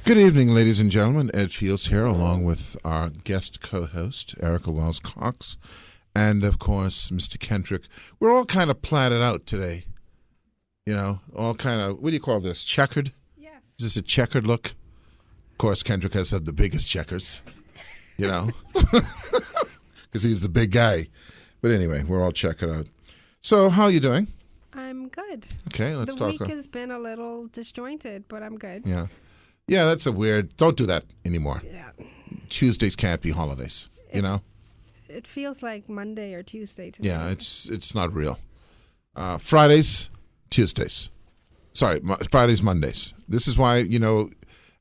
Good evening, ladies and gentlemen. Ed Fields here, along with our guest co-host, Erica Wells Cox, and, of course, Mr. Kendrick. We're all kind of platted out today. You know, all kind of, what do you call this, checkered? Yes. Is this a checkered look? Of course, Kendrick has had the biggest checkers, you know, because he's the big guy. But anyway, we're all checkered out. So, how are you doing? I'm good. Okay, let's talk. The week has been a little disjointed, but I'm good. Yeah. Yeah, that's a weird, don't do that anymore. Yeah. Tuesdays can't be holidays, you know? It feels like Monday or Tuesday to me. Yeah, it's not real. Fridays, Tuesdays. Sorry, Fridays, Mondays. This is why, you know,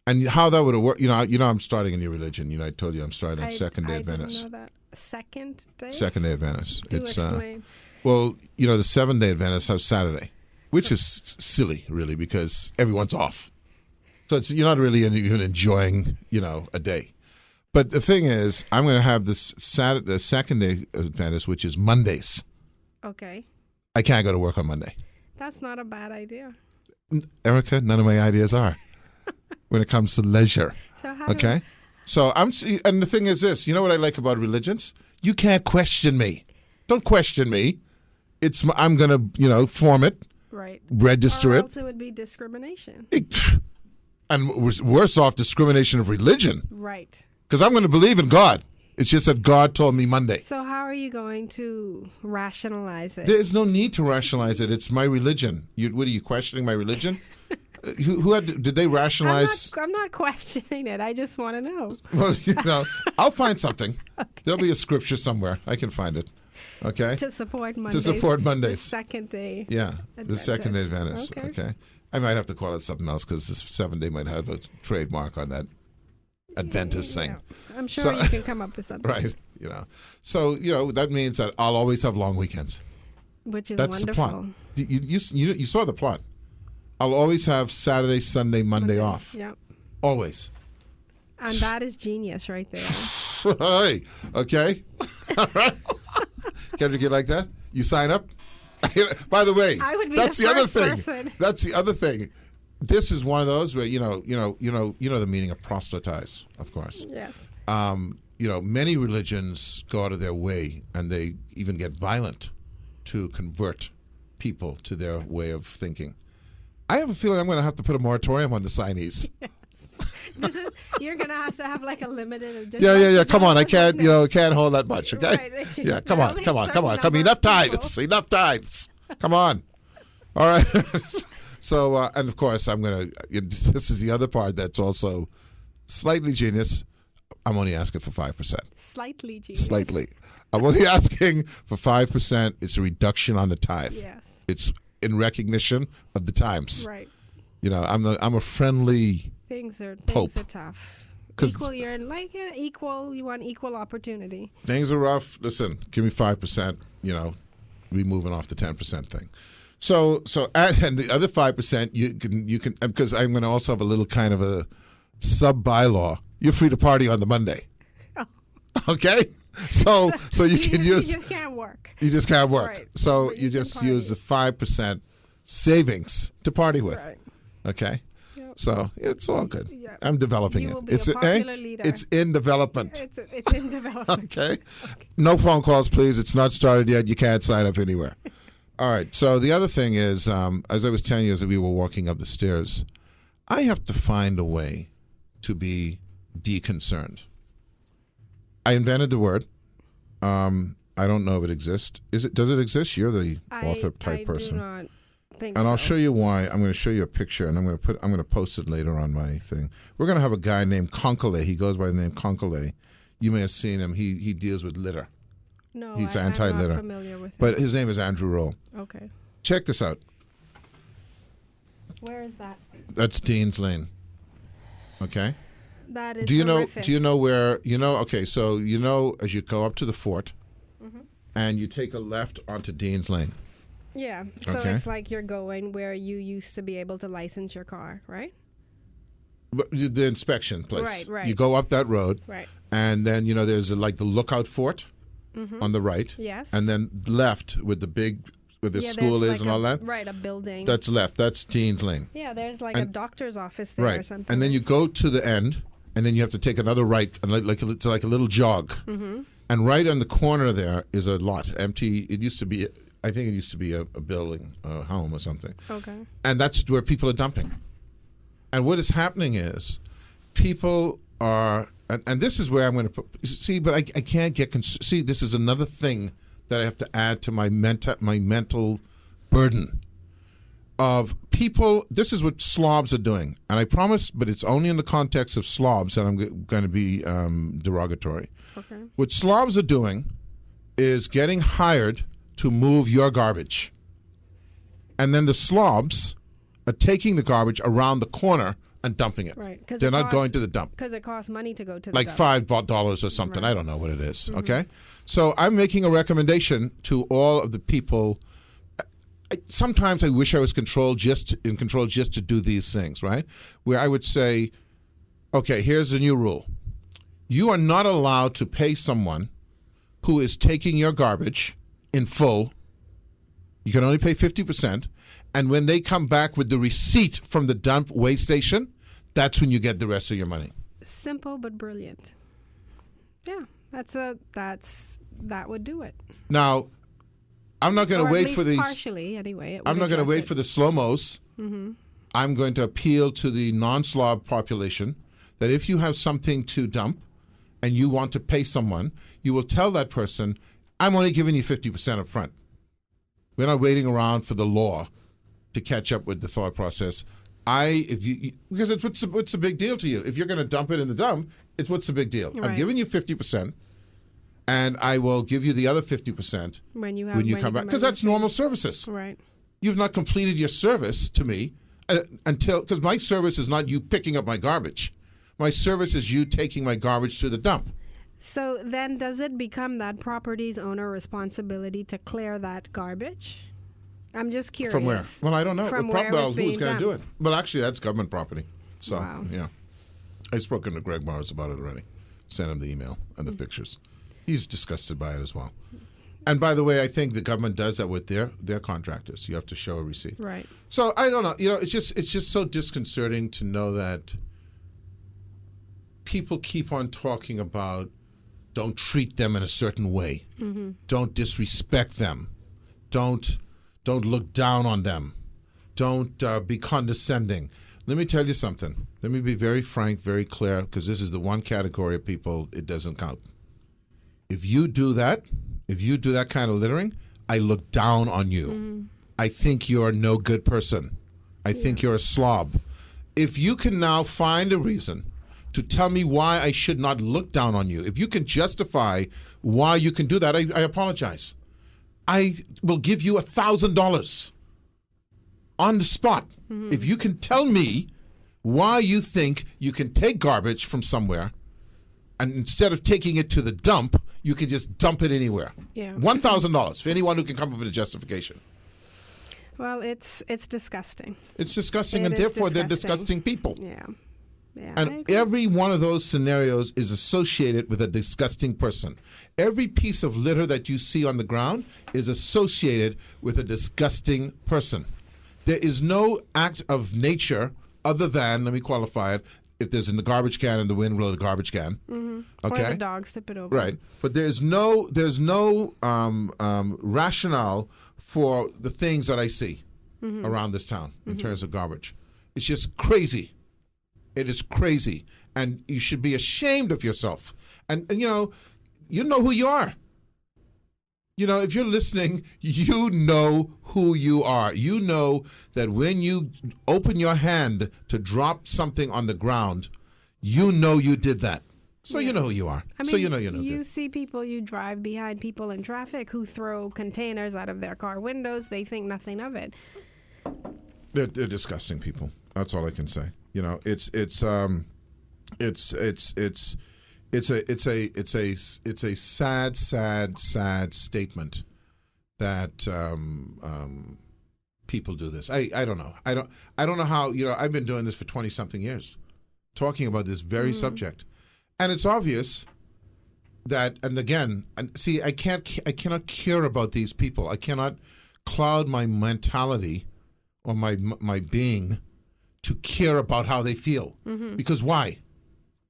and how that would have worked. You know, I'm starting a new religion. You know, I told you I'm starting Second Day Adventist. I didn't know that. Second Day? Second Day Adventist. Explain. Well, you know, the 7-Day Adventists have Saturday, which is silly, really, because everyone's off. So you're not really even enjoying, you know, a day. But the thing is, I'm going to have this Saturday, the Second Day Adventist, which is Mondays. Okay. I can't go to work on Monday. That's not a bad idea. Erica, none of my ideas are when it comes to leisure. So how okay? So and the thing is this, you know what I like about religions? You can't question me. Don't question me. I'm going to, you know, form it. Right. Register or it. Else it would be discrimination. And worse off, discrimination of religion. Right. Because I'm going to believe in God. It's just that God told me Monday. So how are you going to rationalize it? There is no need to rationalize it. It's my religion. What are you questioning my religion? Did they rationalize? I'm not questioning it. I just want to know. Well, you know, I'll find something. Okay. There'll be a scripture somewhere. I can find it. Okay. To support Mondays. The Second Day. Yeah, Adventist. the Second Day Adventist. Okay. I might have to call it something else because this 7-Day might have a trademark on that Adventist thing. I'm sure you can come up with something. Right. You know. So, you know, that means that I'll always have long weekends. Which is That's wonderful. the plot. You saw the plot. I'll always have Saturday, Sunday, Monday off. Yeah. Always. And that is genius right there. Hey, okay. All right. Kendrick, you like that? You sign up? By the way, I would be that's the the other first thing. person. That's the other thing. This is one of those where you know the meaning of proselytize, of course. Yes. You know, many religions go out of their way, and they even get violent to convert people to their way of thinking. I have a feeling I'm going to have to put a moratorium on the signees. You're going to have like a limited edition. Yeah. Come on, I can't hold that much. Okay. Right. Yeah, come on. Enough tithes. Come on. All right. So, and of course, this is the other part that's also slightly genius. I'm only asking for 5%. Slightly genius. Slightly. I'm only asking for 5%. It's a reduction on the tithe. Yes. It's in recognition of the times. Right. You know, I'm a friendly Things are Pope. tough. 'Cause You want equal opportunity. Things are rough. Listen, give me 5%. You know, we moving off the 10% thing. So and the other 5% you can because I'm going to also have a little kind of a sub bylaw. You're free to party on the Monday. Oh. Okay, so you can use. You just can't work. You just can't work. Right. So But you just use the 5% savings to party with. Right. Okay. Yep. So it's all good. Yeah. I'm developing You it. will be a popular leader. It's in development. It's in development. Okay. No phone calls, please. It's not started yet. You can't sign up anywhere. All right. So the other thing is, as I was telling you as we were walking up the stairs, I have to find a way to be deconcerned. I invented the word. I don't know if it exists. Does it exist? You're the author type person. I do not think And so. I'll show you why. I'm going to show you a picture, and I'm going to post it later on my thing. We're going to have a guy named Konkole. He goes by the name Konkole. You may have seen him. He deals with litter. No, He's I'm anti-litter. not familiar with But it. his name is Andrew Roll. Okay. Check this out. Where is that? That's Dean's Lane. Okay. That is Do you horrific. know where okay, so as you go up to the fort and you take a left onto Dean's Lane. Yeah. So Okay. it's like you're going where you used to be able to license your car, right? But the inspection place. Right. You go up that road. Right. And then there's like the lookout fort on the right. Yes. And then left with the big where the Yeah, school there's is and all that. Right, a building. That's left. That's Dean's Lane. Yeah, there's like a doctor's office there or Right. something. And then you go to the end, and then you have to take another right, and it's like a little jog. Mm-hmm. And right on the corner there is a lot, empty. It used to be, I think it used to be a building, a home or something. Okay. And that's where people are dumping. And what is happening is people are, and this is where I'm going to put, see, but I can't get, see, this is another thing that I have to add to my mental burden of people. This is what slobs are doing. And I promise, but it's only in the context of slobs that I'm going to be derogatory. Okay. What slobs are doing is getting hired to move your garbage. And then the slobs are taking the garbage around the corner and dumping it. Right. They're not going to the dump. Because it costs money to go to the Like dump. $5 or something. Right. I don't know what it is. Okay? So I'm making a recommendation to all of the people. Sometimes I wish I was in control just to do these things, right? Where I would say, okay, here's the new rule. You are not allowed to pay someone who is taking your garbage in full. You can only pay 50%. And when they come back with the receipt from the dump weigh station, that's when you get the rest of your money. Simple but brilliant. Yeah, that would do it. Now, I'm not going Or to at wait least for these. partially, anyway. I'm not going to wait for the slow-mos. Mm-hmm. I'm going to appeal to the non-slob population that if you have something to dump and you want to pay someone, you will tell that person, I'm only giving you 50% up front. We're not waiting around for the law to catch up with the thought process. Because it's what's the big deal to you? If you're going to dump it in the dump, it's what's the big deal? Right. I'm giving you 50%, and I will give you the other 50% when you come back, because that's normal services. Right. You've not completed your service to me because my service is not you picking up my garbage. My service is you taking my garbage to the dump. So then does it become that property's owner responsibility to clear that garbage? I'm just curious. From where? Well, I don't know. From where it's who's being going to do it? dumped? Well, actually, that's government property. So, Wow. yeah. I've spoken to Greg Morris about it already. Sent him the email and the pictures. He's disgusted by it as well. And by the way, I think the government does that with their contractors. You have to show a receipt. Right. So I don't know. It's just so disconcerting to know that people keep on talking about don't treat them in a certain way. Mm-hmm. Don't disrespect them. Don't look down on them. Don't be condescending. Let me tell you something. Let me be very frank, very clear, because this is the one category of people it doesn't count. If you do that kind of littering, I look down on you. Mm. I think you're no good person. I think you're a slob. If you can now find a reason to tell me why I should not look down on you, if you can justify why you can do that, I apologize. I will give you $1,000 on the spot. Mm-hmm. If you can tell me why you think you can take garbage from somewhere and instead of taking it to the dump, you can just dump it anywhere. Yeah. $1,000 for anyone who can come up with a justification. Well, it's disgusting. It's disgusting, It and is therefore they're disgusting. disgusting people. Yeah. Yeah. And every one of those scenarios is associated with a disgusting person. Every piece of litter that you see on the ground is associated with a disgusting person. There is no act of nature other than, let me qualify it, if there's in the garbage can and the wind blow the garbage can. Mm-hmm. Okay. Or the dogs tip it over. Right. But there's no rationale for the things that I see around this town in terms of garbage. It's just crazy. It is crazy. And you should be ashamed of yourself. And you know who you are. If you're listening, you know who you are. You know that when you open your hand to drop something on the ground, you know you did that. So you know who you are. I mean, so you know you see people, you drive behind people in traffic who throw containers out of their car windows. They think nothing of it. They're disgusting people. That's all I can say. It's a sad statement that people do this. I don't know. I don't know how. I've been doing this for 20-something years, talking about this very subject, and it's obvious that. And again, see, I cannot care about these people. I cannot cloud my mentality or my being to care about how they feel. Because why?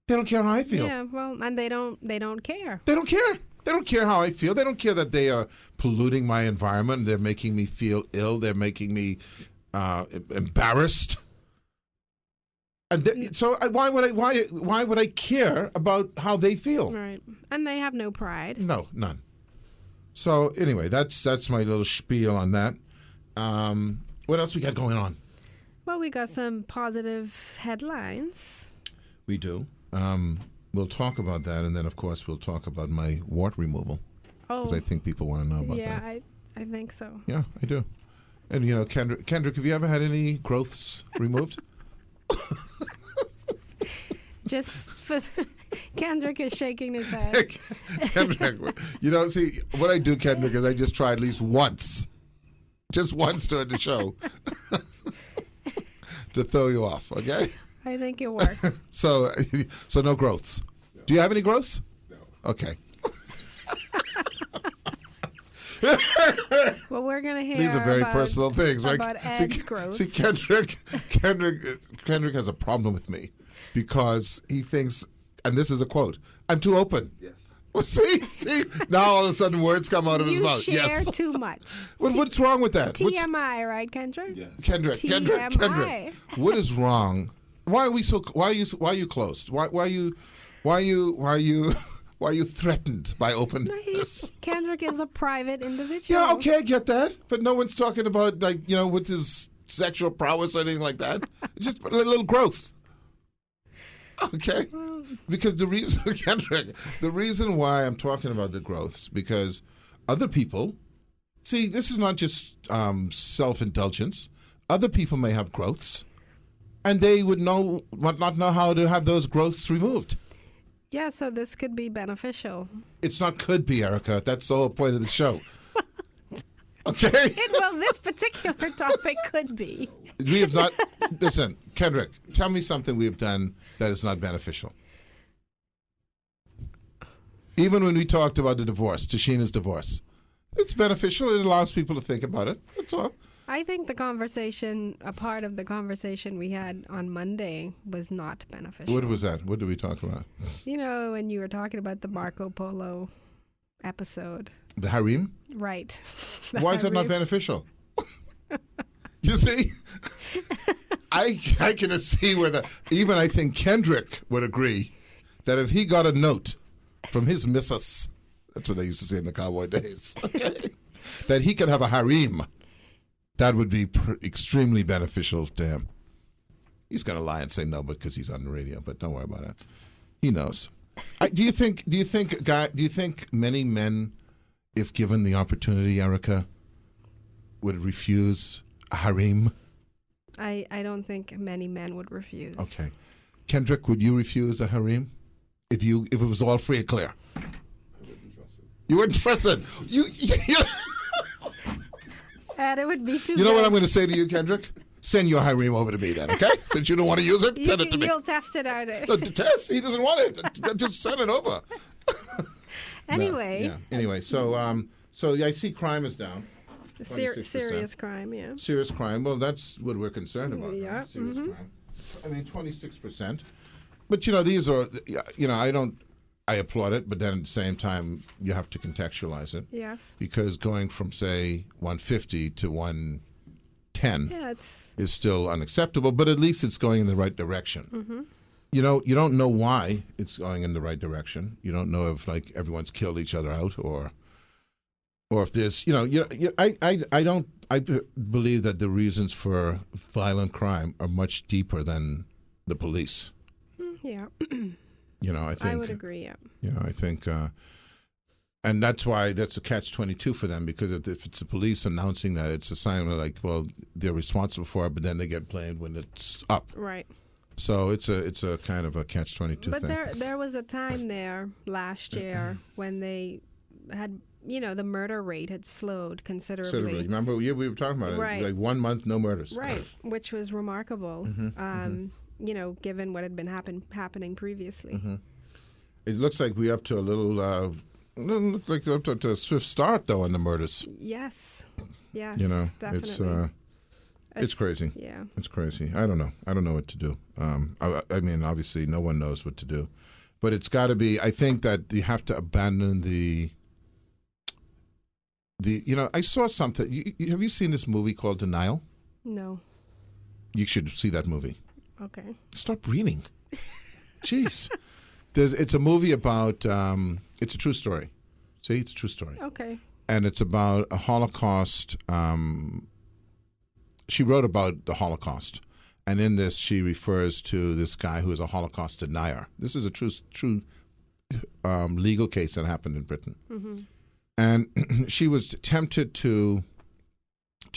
They don't care how I feel. Yeah, well, and they don't care. They don't care. They don't care how I feel. They don't care that they are polluting my environment. They're making me feel ill. They're making me embarrassed. And so why would I care about how they feel? Right. And they have no pride. No, none. So anyway, that's my little spiel on that. What else we got going on? Well, we got some positive headlines. We do. We'll talk about that, and then of course we'll talk about my wart removal, Oh, because I think people want to know about yeah, that. I think so. Yeah, I do. And you know, Kendrick, have you ever had any growths removed? Just for Kendrick is shaking his head. Kendrick, you know, see what I do, Kendrick, is I just try at least once, just once during the show, to throw you off. Okay. I think it worked. So no growths. No. Do you have any growths? No. Okay. Well, we're gonna hear. These are very personal things, right? About Ed's growth. See, Kendrick has a problem with me because he thinks, and this is a quote, "I'm too open." Yes. Well, see, now all of a sudden words come out of his You mouth. share Yes. too much. What's wrong with that? TMI, right, Kendrick? Yes. Kendrick. TMI. What is wrong? Why are you closed? Why are you threatened by openness? Kendrick is a private individual. Yeah, okay, I get that, but no one's talking about with his sexual prowess or anything like that. Just a little growth. Okay, because the reason, Kendrick, the reason why I'm talking about the growths because other people, see, this is not just self-indulgence. Other people may have growths, and they would not know how to have those growths removed. Yeah, so this could be beneficial. It's not could be, Erica. That's the whole point of the show. Okay? Well, this particular topic could be. We have not. Listen, Kendrick, tell me something we have done that is not beneficial. Even when we talked about the divorce, Tashina's divorce, it's beneficial. It allows people to think about it. That's all. I think a part of the conversation we had on Monday was not beneficial. What was that? What did we talk about? You know, when you were talking about the Marco Polo episode. The harem? Right. Why is that not beneficial? You see? I can see where even I think Kendrick would agree that if he got a note from his missus, that's what they used to say in the cowboy days, okay, that he could have a harem. That would be extremely beneficial to him. He's going to lie and say no because he's on the radio, but don't worry about it. He knows. Do you think many men, if given the opportunity, Erica, would refuse a harem? I don't think many men would refuse. Okay. Kendrick, would you refuse a harem if it was all free and clear? I wouldn't trust it. You wouldn't trust it. And it would be too You know what bad. I'm going to say to you, Kendrick? Send your harem over to me then, okay? Since you don't want to use it, send it to me. You'll test it out. No, the test, he doesn't want it. Just send it over. Anyway. Yeah. Anyway, so I see crime is down. 26%. Serious crime, yeah. Serious crime. Well, that's what we're concerned about. Yeah, Right? Serious crime. I mean, 26%. But these are. I applaud it, but then at the same time, you have to contextualize it. Yes. Because going from say 150 to 110 Yeah, it's is still unacceptable. But at least it's going in the right direction. You don't know why it's going in the right direction. You don't know if everyone's killed each other out or if there's I believe that the reasons for violent crime are much deeper than the police. yeah. I think I would agree, yeah. I think and that's why that's a catch-22 for them, because if it's the police announcing that, it's a sign of they're responsible for it, but then they get blamed when it's up. Right. So it's a kind of a catch-22 But thing. there was a time there last year when they had, the murder rate had slowed considerably. Remember, we were talking about Right. it. Like 1 month, no murders. Right, which was remarkable, given what had been happening previously. It looks like we're up to a little, looks like up to a swift start, though, on the murders. Yes. Yes, You know, definitely. it's crazy. Yeah. It's crazy. I don't know. I don't know what to do. I mean, obviously, no one knows what to do, but it's got to be. I think that you have to abandon the. You know, I saw something. Have you seen this movie called Denial? No. You should see that movie. Okay. Stop reading. Jeez. It's a movie about. It's a true story. See, it's a true story. Okay. And it's about a Holocaust. She wrote about the Holocaust, and in this, she refers to this guy who is a Holocaust denier. This is a true legal case that happened in Britain, and she was tempted to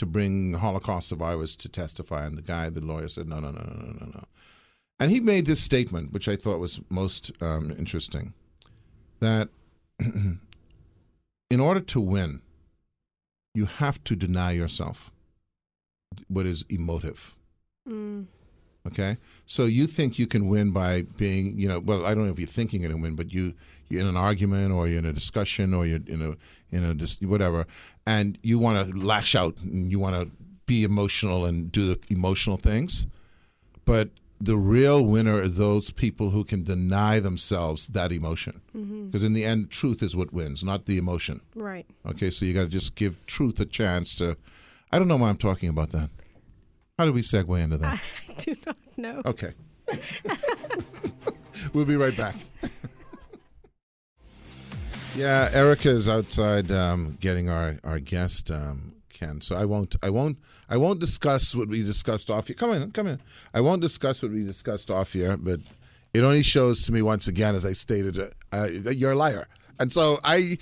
bring Holocaust survivors to testify, and the lawyer said, no, no, no, no, no, no. And he made this statement, which I thought was most interesting, that in order to win, you have to deny yourself what is emotive. Okay? So you think you can win by being, well, I don't know if you're thinking you're going to win, but you're in an argument or you're in a discussion or you're in a whatever, and you want to lash out and you want to be emotional and do the emotional things. But the real winner are those people who can deny themselves that emotion. Because in the end, truth is what wins, not the emotion. Right. Okay, so you got to just give truth a chance to. I don't know why I'm talking about that. How do we segue into that? I do not know. Okay. We'll be right back. Yeah, Erica is outside getting our guest, Ken. So I won't discuss what we discussed off here. Come in. I won't discuss what we discussed off here, but it only shows to me once again, as I stated, that you're a liar. And so I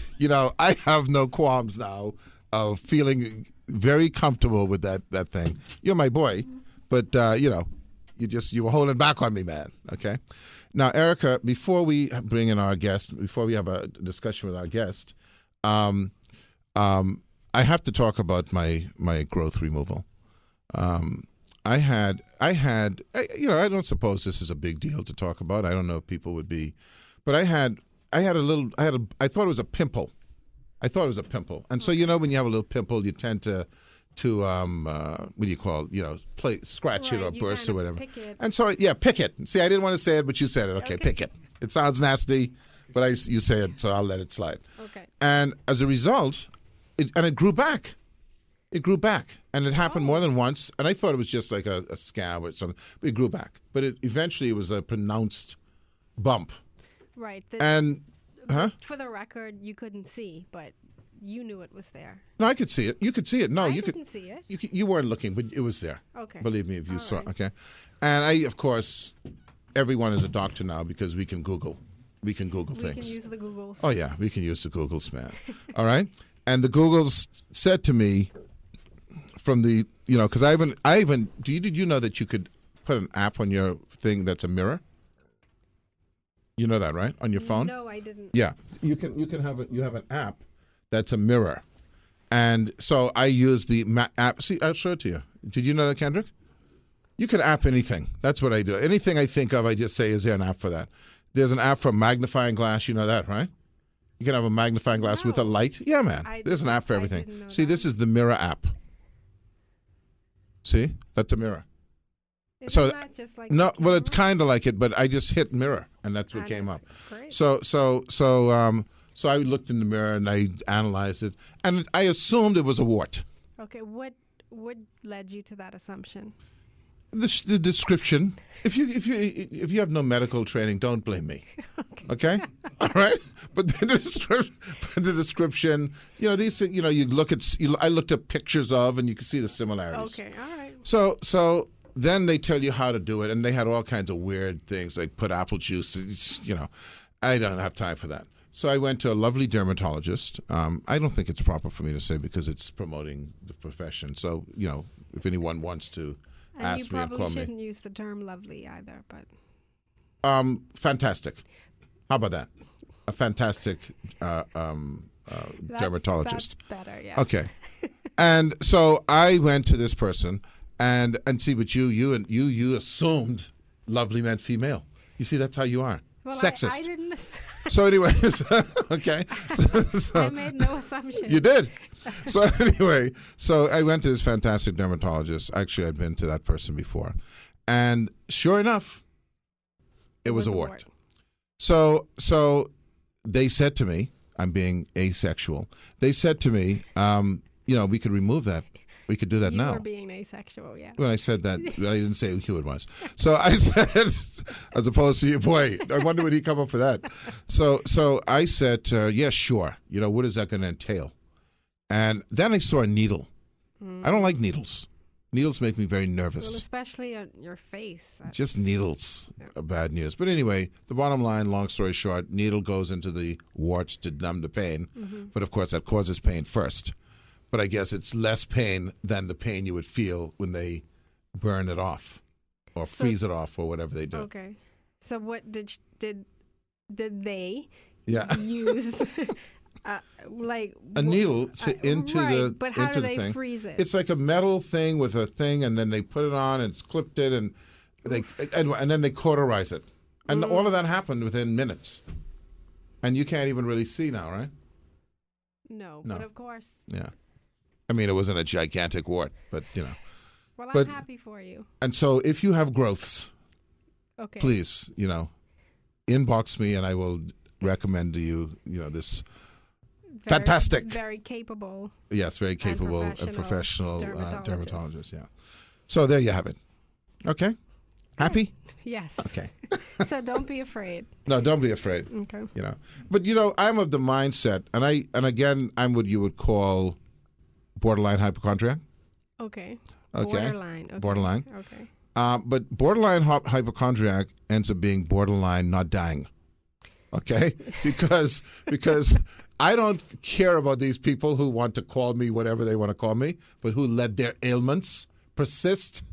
have no qualms now of feeling very comfortable with that thing. You're my boy, but you were holding back on me, man. Okay. Now, Erica, before we bring in our guest, before we have a discussion with our guest, I have to talk about my growth removal. I don't suppose this is a big deal to talk about. I don't know if people would be, but I thought it was a pimple. I thought it was a pimple. And so, when you have a little pimple, you tend to what do you call it? Scratch it or burst or whatever. Pick it. And so, pick it. See, I didn't want to say it, but you said it. Okay, pick it. It sounds nasty, but you say it, so I'll let it slide. Okay. And as a result, it grew back. It grew back, and it happened more than once. And I thought it was just like a scab or something. But it grew back. But eventually it was a pronounced bump. Right. For the record, you couldn't see, but you knew it was there. No, I could see it. You could see it. No, I didn't see it. You weren't looking, but it was there. Okay. Believe me, if you All saw. right. Okay. And of course, everyone is a doctor now because we can Google. We can Google We things. can use the Googles. Oh yeah, we can use the Googles, man. All right. And the Googles said to me, from the because did you know that you could put an app on your thing that's a mirror? You know that, right? On your phone? No, I didn't. Yeah, you have an app that's a mirror, and so I use the app. See, I'll show it to you. Did you know that, Kendrick? You can app anything. That's what I do. Anything I think of, I just say, is there an app for that? There's an app for magnifying glass. You know that, right? You can have a magnifying glass with a light. Yeah, man. There's an app for everything. didn't know See, that. this is the mirror app. See, that's a mirror. Isn't that just like No, the well, it's camera? kind of like it, but I just hit mirror, and that's what And came up. it's Great. So I looked in the mirror and I analyzed it, and I assumed it was a wart. Okay, what led you to that assumption? The description. If you have no medical training, don't blame me. Okay, all right. But the description. These things. You look at. I looked at pictures of, and you can see the similarities. Okay, all right. So then they tell you how to do it, and they had all kinds of weird things like put apple juice. I don't have time for that. So I went to a lovely dermatologist. I don't think it's proper for me to say because it's promoting the profession. So if anyone wants to And ask you me and probably call me. shouldn't use the term lovely either, but Fantastic. How about that? A fantastic dermatologist. That's better, yes. Okay. And so I went to this person and see, but you assumed lovely meant female. You see, that's how you are. Well, Sexist. I didn't. So anyways, okay. I made no assumption. You did. So anyway, so I went to this fantastic dermatologist. Actually, I'd been to that person before. And sure enough, it was a wart. So they said to me, I'm being asexual. They said to me, we could remove that. We could do that now. You were being asexual, yes. When I said that, I didn't say who it was. So I said, as opposed to, boy, I wonder would he come up for that. So I said, yeah, sure. What is that going to entail? And then I saw a needle. I don't like needles. Needles make me very nervous. Well, especially on your face. Just needles are bad news. But anyway, the bottom line, long story short, needle goes into the wart to numb the pain. Mm-hmm. But of course, that causes pain first. But I guess it's less pain than the pain you would feel when they burn it off or freeze it off or whatever they do. Okay. So what did they Yeah. use? Like a needle into right, the but how into do the they thing. freeze it? It's like a metal thing with a thing, and then they put it on and it's clipped it, and and then they cauterize it, and all of that happened within minutes. And you can't even really see now, right? No, No. but of course. Yeah. I mean, it wasn't a gigantic wart, but Well, But- I'm happy for you. And so, if you have growths, Okay. please, inbox me, and I will recommend to you, this. Fantastic. Very capable. Yes, very capable and professional dermatologist. dermatologist. Yeah. So there you have it. Okay. Happy? Yes. Okay. So don't be afraid. No, don't be afraid. Okay. But I'm of the mindset, and again, I'm what you would call borderline hypochondriac. Okay. Okay. Borderline. Okay. Borderline. Okay. But borderline hypochondriac ends up being borderline not dying. Okay, because I don't care about these people who want to call me whatever they want to call me, but who let their ailments persist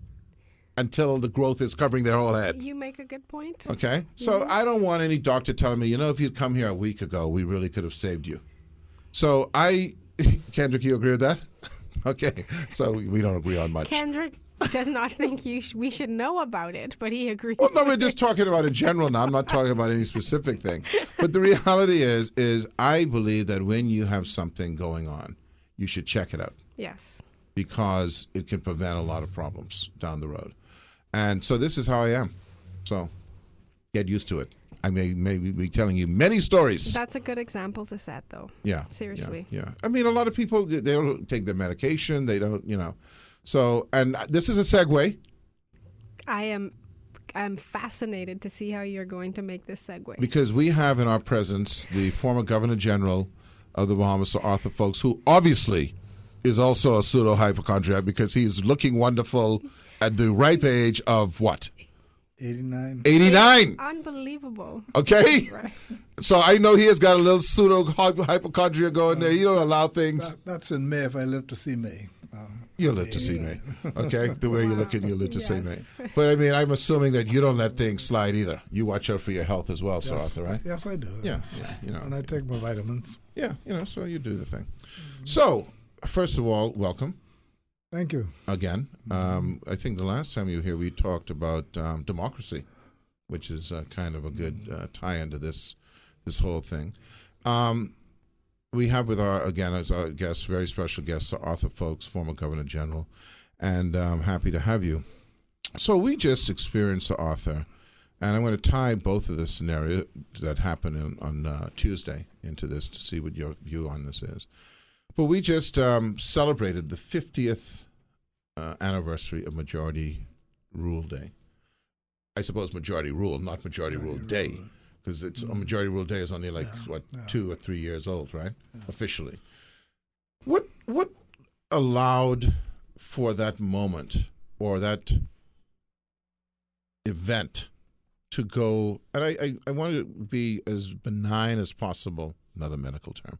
until the growth is covering their whole head. You make a good point. Okay, so I don't want any doctor telling me, if you'd come here a week ago, we really could have saved you. So Kendrick, you agree with that? Okay, so we don't agree on much. Kendrick does not think we should know about it, but he agrees. Well, no, we're just talking about in general now. I'm not talking about any specific thing. But the reality is I believe that when you have something going on, you should check it out. Yes. Because it can prevent a lot of problems down the road. And so this is how I am. So get used to it. I may be telling you many stories. That's a good example to set, though. Yeah. Seriously. Yeah. I mean, a lot of people, they don't take their medication. They don't, So, and this is a segue. I'm fascinated to see how you're going to make this segue. Because we have in our presence the former Governor General of the Bahamas, Sir Arthur Foulkes, who obviously is also a pseudo-hypochondriac because he's looking wonderful at the ripe age of what? 89. 89. Unbelievable. Okay? Right. So I know he has got a little pseudo-hypochondria going there. You don't allow things. That's in May if I live to see May. You'll live to see me. Okay? The way you're looking, you'll live to see me. Yes. But I mean, I'm assuming that you don't let things slide either. You watch out for your health as well, Sir Arthur, right? Yes, I do. Yeah. And I take my vitamins. Yeah, so you do the thing. So, first of all, welcome. Thank you. Again. I think the last time you were here, we talked about democracy, which is kind of a good tie into this whole thing. We have with as our guest, very special guest, Sir Arthur Foulkes, former Governor General, and I'm happy to have you. So we just experienced Sir Arthur, and I'm going to tie both of the scenarios that happened on Tuesday into this to see what your view on this is. But we just celebrated the 50th anniversary of Majority Rule Day. I suppose Majority Rule, not Majority Rule Day. Because it's Majority Rule Day is only 2 or 3 years old, right? Yeah. Officially. What allowed for that moment or that event to go? And I want to be as benign as possible. Another medical term,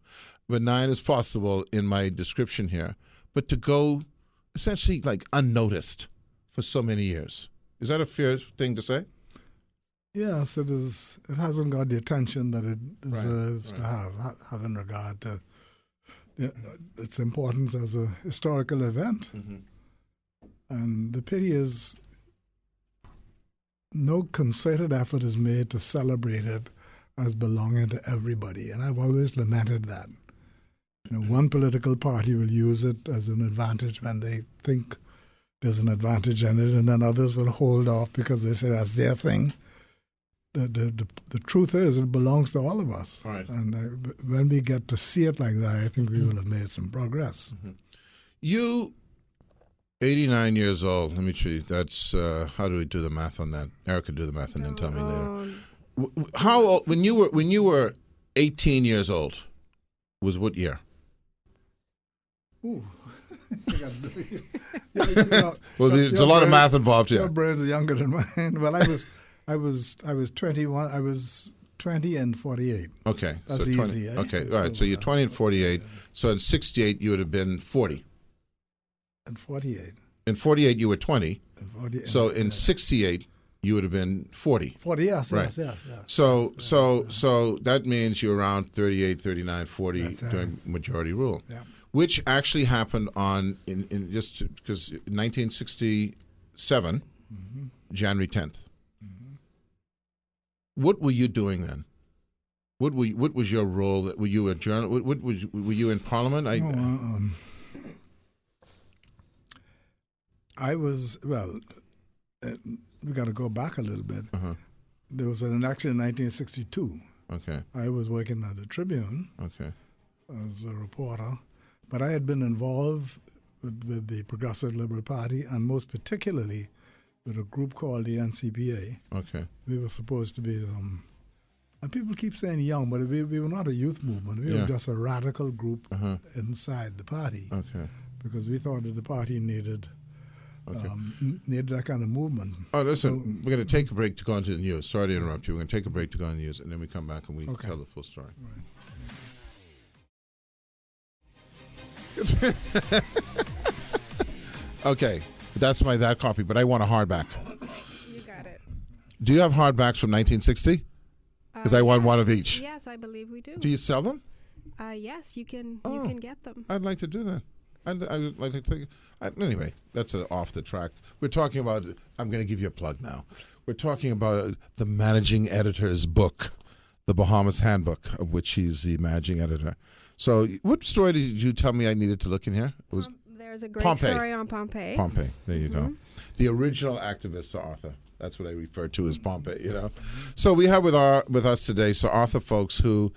benign as possible in my description here, but to go essentially unnoticed for so many years. Is that a fair thing to say? Yes, it is. It hasn't got the attention that it deserves to have in regard to its importance as a historical event. Mm-hmm. And the pity is, no concerted effort is made to celebrate it as belonging to everybody. And I've always lamented that. One political party will use it as an advantage when they think there's an advantage in it, and then others will hold off because they say that's their thing. The truth is, it belongs to all of us. Right. And when we get to see it like that, I think we will have made some progress. Mm-hmm. You, 89 years old, let me see, that's, how do we do the math on that? Erica, do the math and then tell me later. How old, when you were 18 years old, was what year? Ooh. Well, there's a lot of math involved here. Your brains are younger than mine. Well, I was 21. I was 20 and 48. Okay, that's so 20, easy. Eh? Okay, all right. So you're 20 and 48. So in 68, you would have been 40. And 48. In 48, you were 20. And 40, so in 68, you would have been 40. 40, yes, right. yes. So that means you're around 38, 39, 40 during majority rule. Yeah. Which actually happened in just because 1967, January 10th. Mm-hmm. What were you doing then? What was your role? Were you a journalist? Were you in Parliament? I was, well, we got to go back a little bit. Uh-huh. There was an election in 1962. Okay. I was working at the Tribune. Okay. As a reporter. But I had been involved with the Progressive Liberal Party, and most particularly with a group called the NCPA. Okay. We were supposed to be, and people keep saying young, but we were not a youth movement. We were just a radical group inside the party. Okay. Because we thought that the party needed that kind of movement. Oh, listen, we're going to take a break to go into the news. Sorry to interrupt you. We're going to take a break to go into the news, and then we come back and we tell the full story. Right. Okay, that's my that copy, but I want a hardback. You got it. Do you have hardbacks from 1960? Because I want one of each. Yes, I believe we do. Do you sell them? Yes, you can. You can get them. I'd like to do that. I'd like to think. Anyway, that's off the track. We're talking about. I'm going to give you a plug now. We're talking about the managing editor's book, The Bahamas Handbook, of which he's the managing editor. So, what story did you tell me I needed to look in here? It was there's a great Pompeii. story on Pompeii. Pompeii. There you go. The original activist, Sir Arthur. That's what I refer to as Pompeii. You know. So we have with us today Sir Arthur Folkes, who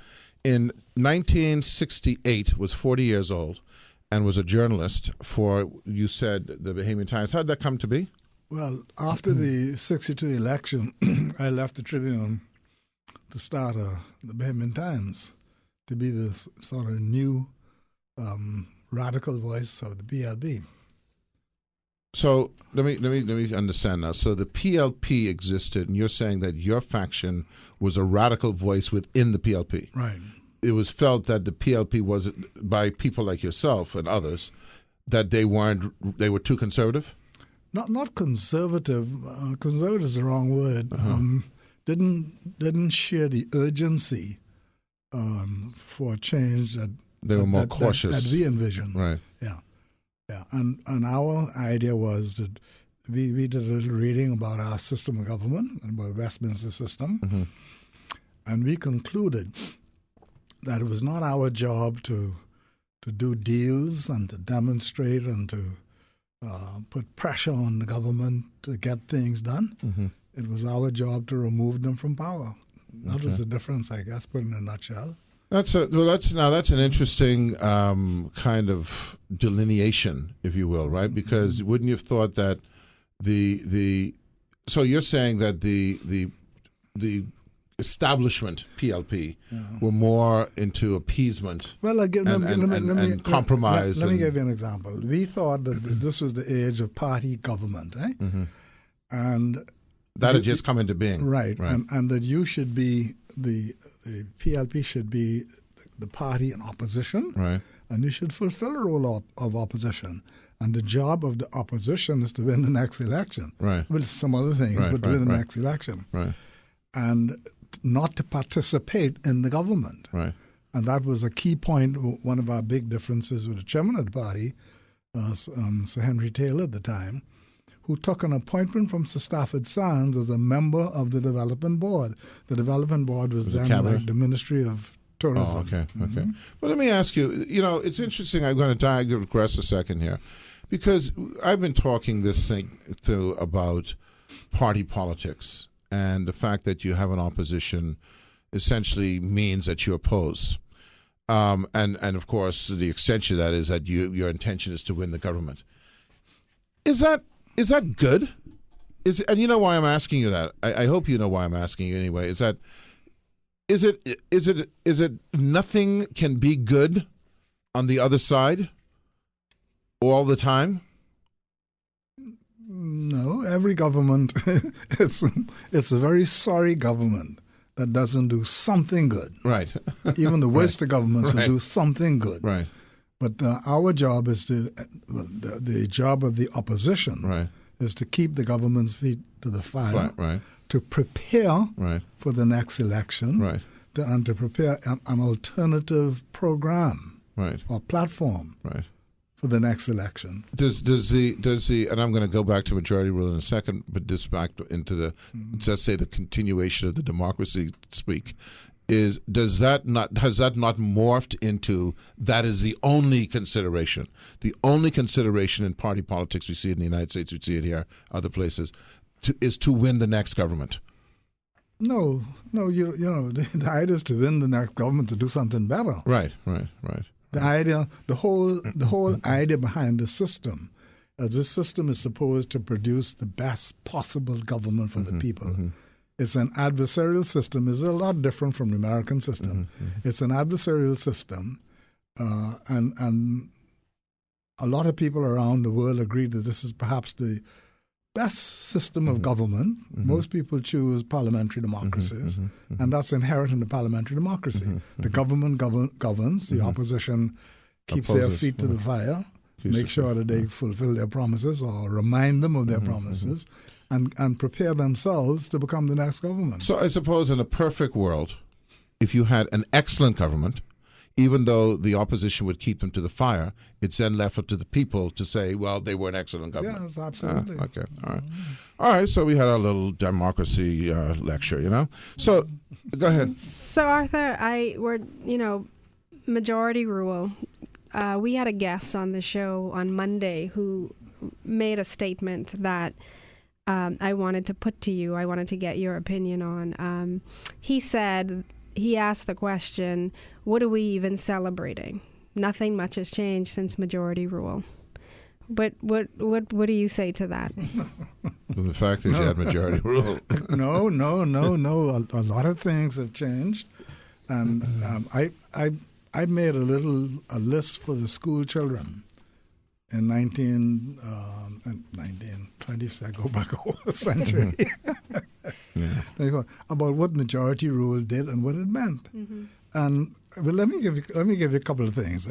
in 1968 was 40 years old and was a journalist for, you said, the Bahamian Times. How did that come to be? Well, after the 62 election, I left the Tribune to start the Bahamian Times, to be the sort of new radical voice of the PLP. So let me understand now. So the PLP existed, and you're saying that your faction was a radical voice within the PLP. Right. It was felt that the PLP was, by people like yourself and others, that they were too conservative. Not conservative. Conservative is the wrong word. Didn't share the urgency for change that they were more cautious that we envisioned. Right. Yeah. And our idea was that we did a little reading about our system of government and about Westminster system, and we concluded that it was not our job to do deals and to demonstrate and to put pressure on the government to get things done. It was our job to remove them from power. That was the difference, I guess, put in a nutshell. That's an interesting kind of delineation, if you will, right? Because wouldn't you have thought that so you're saying that the establishment PLP were more into appeasement and compromise. Let me give you an example. We thought that this was the age of party government, and that had just come into being, right? And that you should be the PLP should be the party in opposition, right? And you should fulfill a role of opposition. And the job of the opposition is to win the next election, right? With some other things, but to win the next election, right? And not to participate in the government, right? And that was a key point. One of our big differences with the chairman of the party, Sir Henry Taylor at the time, who took an appointment from Sir Stafford Sands as a member of the Development Board. The Development Board was then cabinet? like the Ministry of Tourism. Oh, okay. Well, let me ask you, it's interesting. I'm going to digress a second here, because I've been talking this thing through about party politics, and the fact that you have an opposition essentially means that you oppose. And of course, the extension of that is that your intention is to win the government. Is that good? And you know why I'm asking you that? I hope you know why I'm asking you anyway. Is it nothing can be good on the other side all the time? No, every government, it's a very sorry government that doesn't do something good. Right. Even the worst of governments will Right. do something good. Right. But our job is the job of the opposition Right. is to keep the government's feet to the fire, Right. to prepare Right. for the next election, Right. and to prepare an alternative program Right. or platform Right. for the next election. Does the and I'm going to go back to majority rule in a second, but this back into the let's say the continuation of the democracy speak has that not morphed into that is the only consideration in party politics? We see it in the United States, we see it here, other places, is to win the next government. No, the idea is to win the next government to do something better. Right. The idea, the whole idea behind the system, is this system is supposed to produce the best possible government for the people. It's an adversarial system. It's a lot different from the American system. It's an adversarial system, and a lot of people around the world agree that this is perhaps the best system of government. Most people choose parliamentary democracies, and that's inherent in the parliamentary democracy. The government governs, the opposition keeps their feet to the fire, make sure that they fulfill their promises or remind them of their promises, and prepare themselves to become the next government. So I suppose in a perfect world, if you had an excellent government, even though the opposition would keep them to the fire, it's then left up to the people to say, well, they were an excellent government. Yes, absolutely. Okay, all right. All right, so we had our little democracy lecture, So, go ahead. So Arthur, majority rule. We had a guest on the show on Monday who made a statement that I wanted to put to you. I wanted to get your opinion on. He asked the question, what are we even celebrating? Nothing much has changed since majority rule. But what do you say to that? The fact that you had majority rule. No. A lot of things have changed, and I made a list for the school children in 1920, so I go back over a century. About what majority rule did and what it meant. And let me give you a couple of things.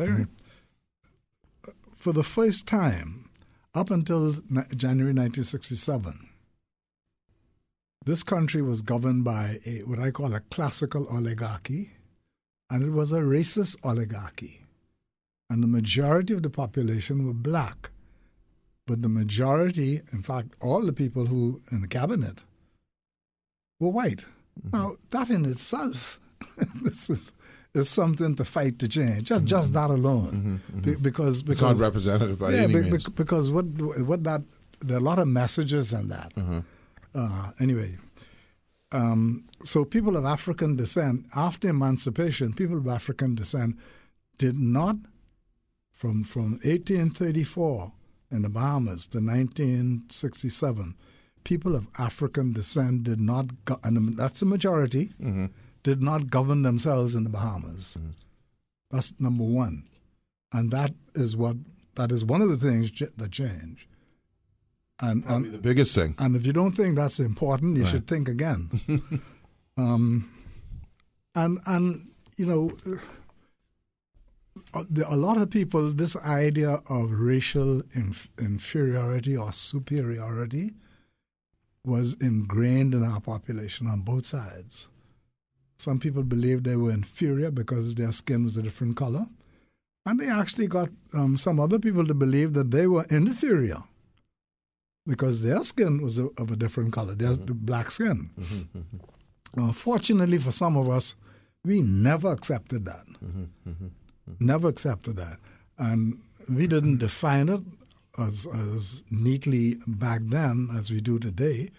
For the first time, up until January 1967, this country was governed by what I call a classical oligarchy, and it was a racist oligarchy. And the majority of the population were black. But the majority, in fact, all the people who in the cabinet were white. Now, that in itself, this is something to fight to change. Just that alone, because It's not representative by any means. Because what that there are a lot of messages in that. Anyway, so people of African descent after emancipation, people of African descent did not from 1834 in the Bahamas to 1967. People of African descent did not, and that's a majority, did not govern themselves in the Bahamas. That's number one. And that is one of the things that change. And Probably the biggest thing. And if you don't think that's important, you should think again. A lot of people, this idea of racial inferiority or superiority was ingrained in our population on both sides. Some people believed they were inferior because their skin was a different color. And they actually got some other people to believe that they were inferior because their skin was of a different color. There's the black skin. Fortunately for some of us, we never accepted that. Never accepted that. And we didn't define it as neatly back then as we do today.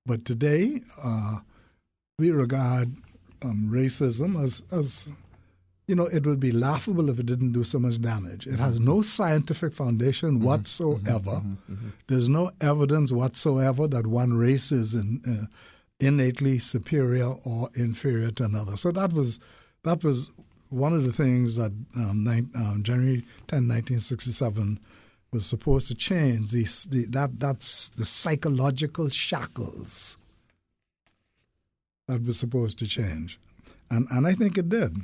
But today, we regard racism as it would be laughable if it didn't do so much damage. It has no scientific foundation whatsoever. There's no evidence whatsoever that one race is innately superior or inferior to another. So that was one of the things that January 10, 1967 was supposed to change. That's the psychological shackles that was supposed to change, and I think it did.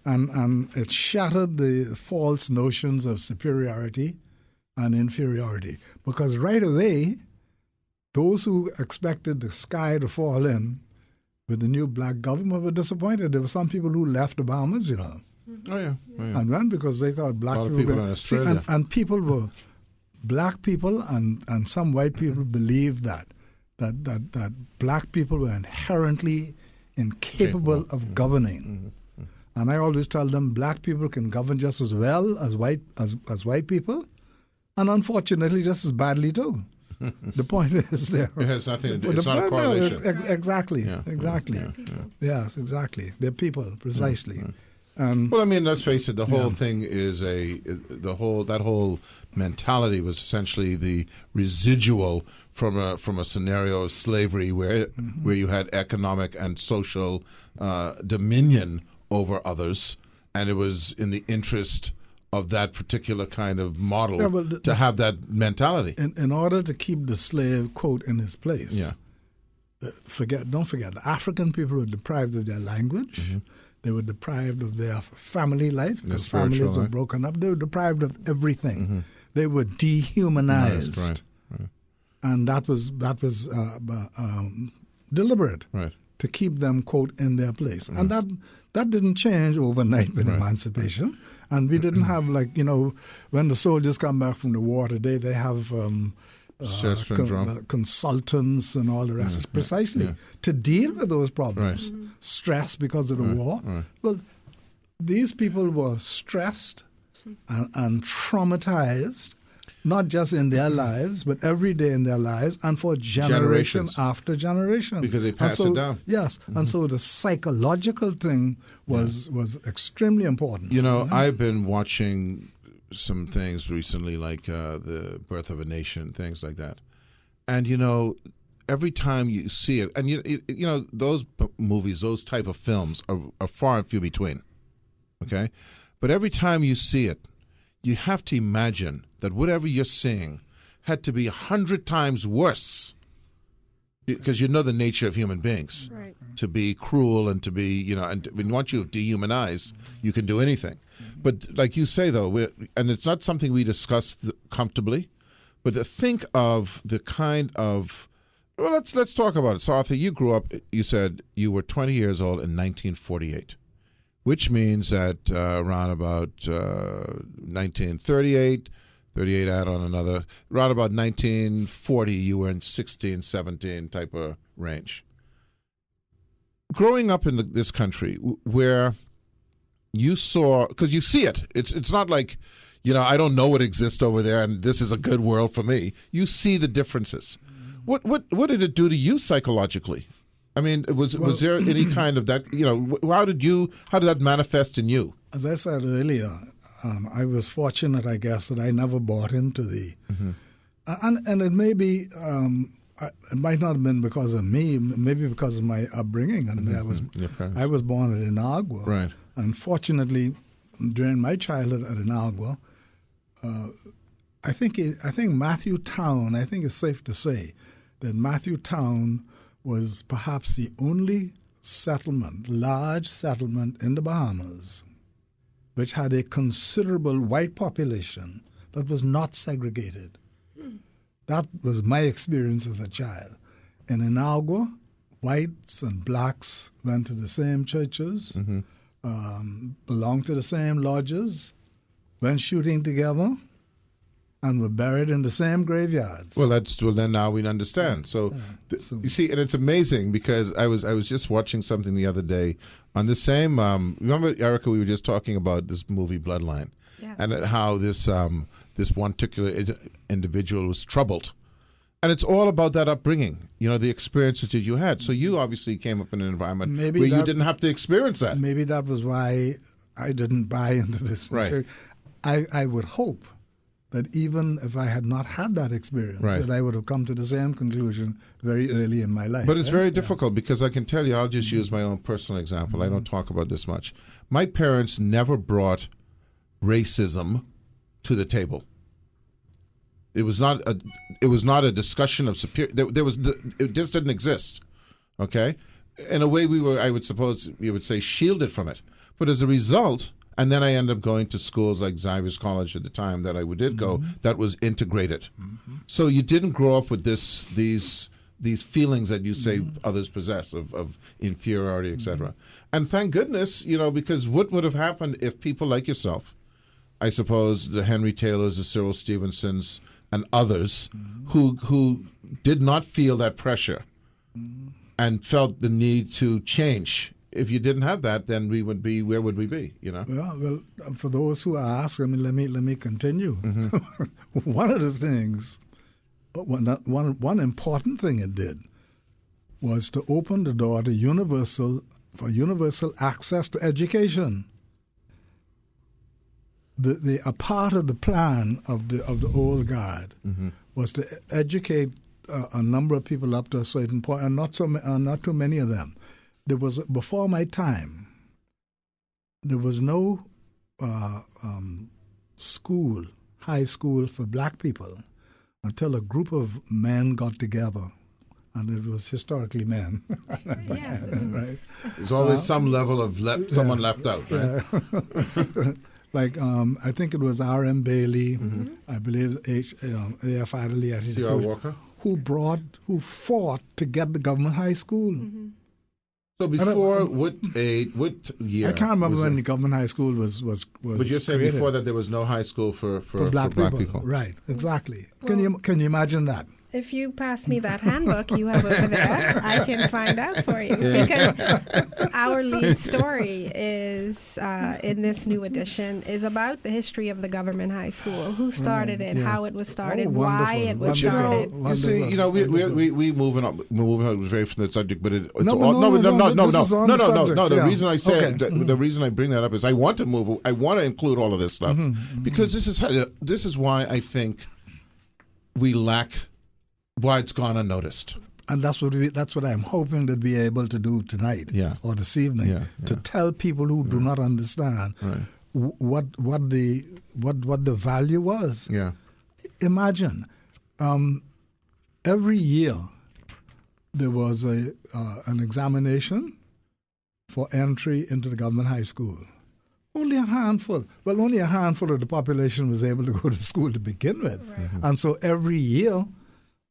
And it shattered the false notions of superiority and inferiority. Because right away, those who expected the sky to fall in with the new black government were disappointed. There were some people who left the Bahamas, Oh, yeah. and went because they thought black a lot people of people in Australia. and people were, black people and some white people believed that black people were inherently incapable of governing. And I always tell them black people can govern just as well as white people, and unfortunately just as badly too. The point is there. It has nothing to do. It's not a correlation. Exactly. Yes, exactly. They're people precisely. Well, I mean, let's face it. The whole thing is that whole mentality was essentially the residual from a scenario of slavery where you had economic and social dominion over others, and it was in the interest of that particular kind of model to have that mentality. In order to keep the slave, quote, in his place. Yeah. Don't forget, African people were deprived of their language. They were deprived of their family life because families were broken up. They were deprived of everything. They were dehumanized. Right. And that was deliberate to keep them, quote, in their place. And that didn't change overnight with emancipation. And we didn't have, when the soldiers come back from the war today, they have consultants and all the rest, precisely to deal with those problems. Stress because of the war. Well, these people were stressed and traumatized, not just in their lives, but every day in their lives, and for generation after generation. Because they passed it down. Yes, and so the psychological thing was extremely important. I've been watching some things recently, like The Birth of a Nation, things like that. And, every time you see it, and, those movies, those type of films are far and few between, okay? But every time you see it, you have to imagine that whatever you're seeing had to be 100 times worse, because the nature of human beings, to be cruel and to be, and once you've dehumanized, you can do anything. But like you say, though, and it's not something we discuss comfortably, but to think of the kind of, well, let's talk about it. So, Arthur, you grew up, you said you were 20 years old in 1948. Which means that around about 1938, 38 add on another, around about 1940, you were in 16, 17 type of range. Growing up in this country where you saw, because you see it, it's not like, I don't know what exists over there and this is a good world for me. You see the differences. What did it do to you psychologically? I mean, was there any kind of that? How did that manifest in you? As I said earlier, I was fortunate, I guess, that I never bought into the, and it may be, it might not have been because of me, maybe because of my upbringing. And I was born at Inagua, right? And fortunately, during my childhood at Inagua, I think Matthew Town. I think it's safe to say that Matthew Town was perhaps the only large settlement in the Bahamas, which had a considerable white population that was not segregated. That was my experience as a child. In Inagua, whites and blacks went to the same churches, belonged to the same lodges, went shooting together, and were buried in the same graveyards. Well, then now we understand. So, you see, and it's amazing because I was just watching something the other day on the same. Remember, Erica, we were just talking about this movie Bloodline, Yes. and how this one particular individual was troubled, and it's all about that upbringing. The experiences that you had. So you obviously came up in an environment where you didn't have to experience that. Maybe that was why I didn't buy into this. Right. I would hope that even if I had not had that experience, Right. that I would have come to the same conclusion very early in my life. But it's very difficult because I can tell you, I'll just use my own personal example. I don't talk about this much. My parents never brought racism to the table. It was not a discussion of superior. It just didn't exist. Okay, in a way, we were, I would suppose you would say, shielded from it. But as a result, and then I ended up going to schools like Xavier's College at the time that I did go, that was integrated. So you didn't grow up with these feelings that you say others possess of inferiority, etc. And thank goodness, because what would have happened if people like yourself, I suppose the Henry Taylors, the Cyril Stevensons, and others who did not feel that pressure and felt the need to change. If you didn't have that, then we would be, where would we be, Well, for those who ask, let me continue. One of the things, one important thing it did was to open the door to universal access to education. A part of the plan of the old guard was to educate a number of people up to a certain point, and not too many of them. There was, before my time, there was no high school for black people until a group of men got together, and it was historically men. Yes. Right? There's always some level of someone left out, right? Like I think it was R.M. Bailey, I believe A.F. Adderley, C.R. Walker, who fought to get the government high school. So before, what year? I can't remember when the government high school was But you're saying created. before that there was no high school for black people. Right, exactly. Can you imagine that? If you pass me that handbook you have over there, I can find out for you. Because our lead story is, in this new edition, is about the history of the government high school, who started it, how it was started, why it was started. You see, we moving on very from the subject, but it's No. The reason I say the reason I bring that up is I want to include all of this stuff because this is why I think we lack. Why it's gone unnoticed. And that's what I'm hoping to be able to do tonight or this evening, to tell people who do not understand what the value was. Yeah. Imagine, every year there was an examination for entry into the government high school. Only a handful of the population was able to go to school to begin with. Right. And so every year,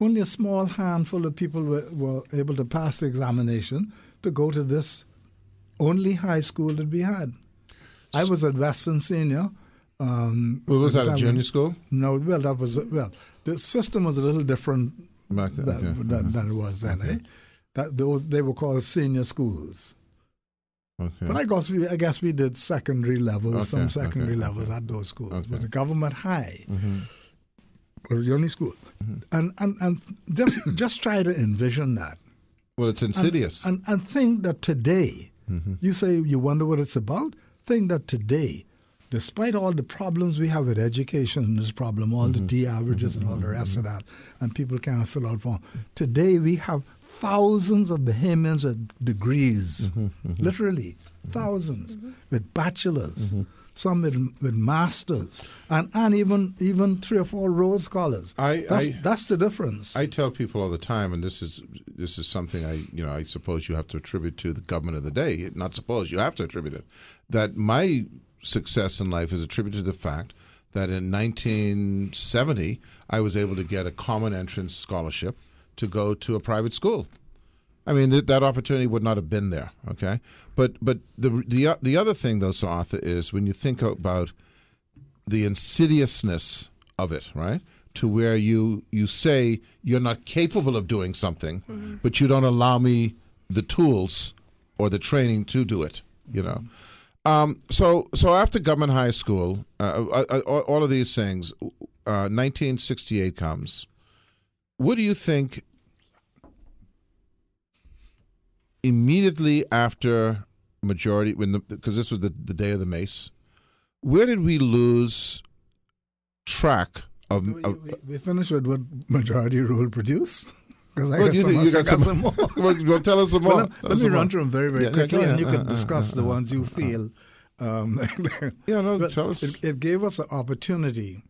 only a small handful of people were able to pass the examination to go to this only high school that we had. I was at Western Senior. Was that a junior school? No, the system was a little different back then, than it was then. They were called senior schools. Okay. But I guess we did secondary levels, levels at those schools. Okay. But the government high was the only school. And just try to envision that. Well, it's insidious. And think that today, you say you wonder what it's about? Think that today, despite all the problems we have with education, this problem, all the D averages and all the rest of that, and people can't fill out forms. Today we have thousands of Bahamians with degrees, literally thousands, with bachelors, some with masters, and even 3 or 4 Rhodes Scholars. That's the difference. I tell people all the time, and this is something I suppose you have to attribute to the government of the day. Not suppose, you have to attribute it. That my success in life is attributed to the fact that in 1970 I was able to get a common entrance scholarship to go to a private school. I mean, that opportunity would not have been there, okay? But the other thing, though, Sir Arthur, is when you think about the insidiousness of it, right? To where you say you're not capable of doing something, but you don't allow me the tools or the training to do it, you know. So after government high school, all of these things, 1968 comes. What do you think immediately after majority, because this was the day of the Mace, where did we lose track of? We finished with what majority rule produced. Because you got some more. Well, tell us some more. Let me run through them very, very quickly, and you can discuss the ones you feel. Tell us. It gave us an opportunity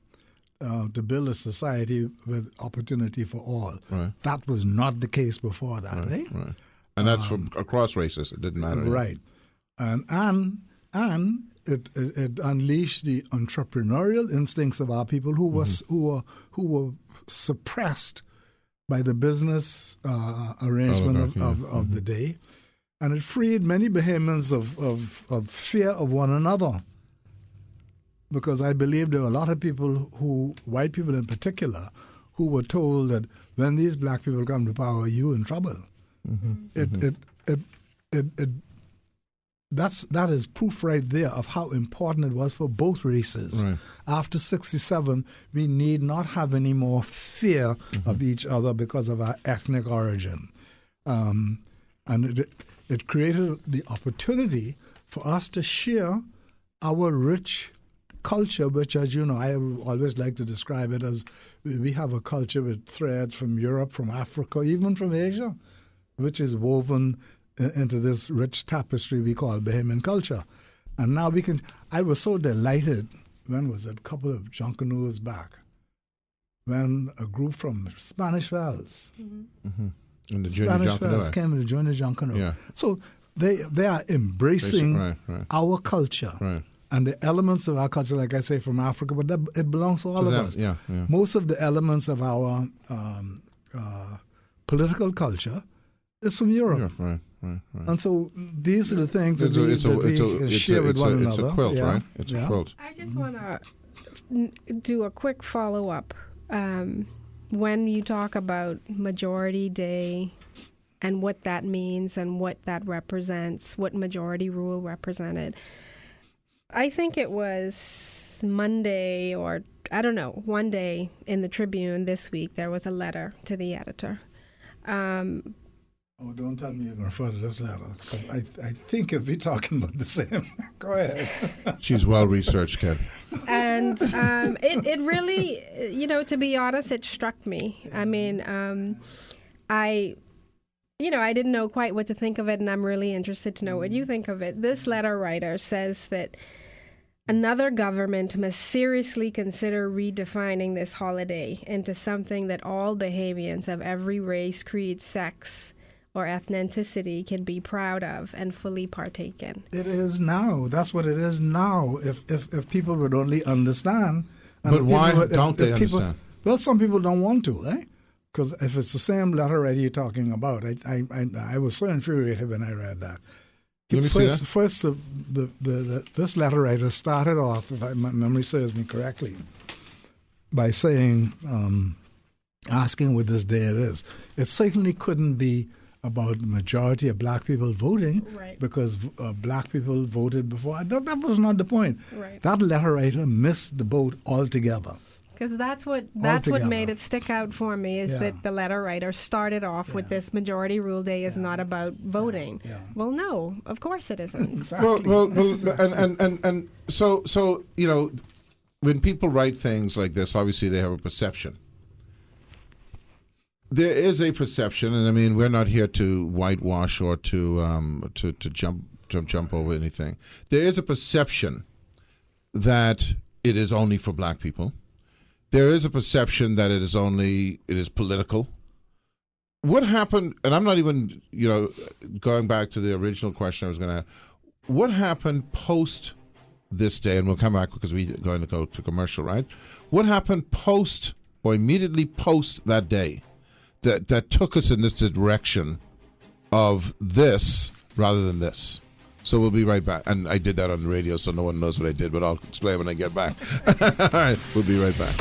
to build a society with opportunity for all. Right. That was not the case before that, right? Right. And that's from across races. It didn't matter. Right. And it unleashed the entrepreneurial instincts of our people who were suppressed by the business arrangement of the day. And it freed many Bahamians of fear of one another. Because I believe there were a lot of people white people in particular, who were told that when these black people come to power, you're in trouble. That is proof right there of how important it was for both races. Right. After 1967, we need not have any more fear of each other because of our ethnic origin. And it created the opportunity for us to share our rich culture, which, as you know, I always like to describe it as we have a culture with threads from Europe, from Africa, even from Asia, which is woven into this rich tapestry we call Bahamian culture. And now I was so delighted, when was it, a couple of Junkanoo back, when a group from Spanish Wells, And the Spanish Wells came to join the Junkanoo. Yeah. So they are embracing our culture. Right. And the elements of our culture, like I say, from Africa, but it belongs to all of us. Yeah. Most of the elements of our political culture is from Europe. Right. And so these are the things that we share with one another. It's a quilt, right? It's a quilt. I just want to do a quick follow-up. When you talk about Majority Day and what that means and what that represents, what majority rule represented, I think it was Monday or, I don't know, one day in the Tribune this week, there was a letter to the editor. Don't tell me you're going to refer to this letter. I think if we're talking about the same. Go ahead. She's well researched, Ken. And it really, to be honest, it struck me. I mean, I didn't know quite what to think of it, and I'm really interested to know what you think of it. This letter writer says that another government must seriously consider redefining this holiday into something that all Bahamians of every race, creed, sex, or ethnicity can be proud of and fully partake in. It is now. That's what it is now. If people would only understand. But why don't they understand? Well, some people don't want to, eh? Because if it's the same letter writer you're talking about, I was so infuriated when I read that. First, this letter writer started off, if my memory serves me correctly, by saying, asking what this day it is. It certainly couldn't be about the majority of black people voting, because black people voted before. That was not the point. Right. That letter writer missed the boat altogether. Because that's what made it stick out for me, is that the letter writer started off with this majority rule day is not about voting. Yeah. Well, no, of course it isn't. Exactly. Well, and so when people write things like this, obviously they have a perception. There is a perception, and I mean, we're not here to whitewash or to jump over anything. There is a perception that it is only for black people. There is a perception that it is political. What happened, and I'm not even, going back to the original question I was going to, what happened post this day, and we'll come back because we're going to go to commercial, right? What happened post or immediately post that day that took us in this direction of this rather than this? So we'll be right back. And I did that on the radio, so no one knows what I did, but I'll explain when I get back. All right, we'll be right back.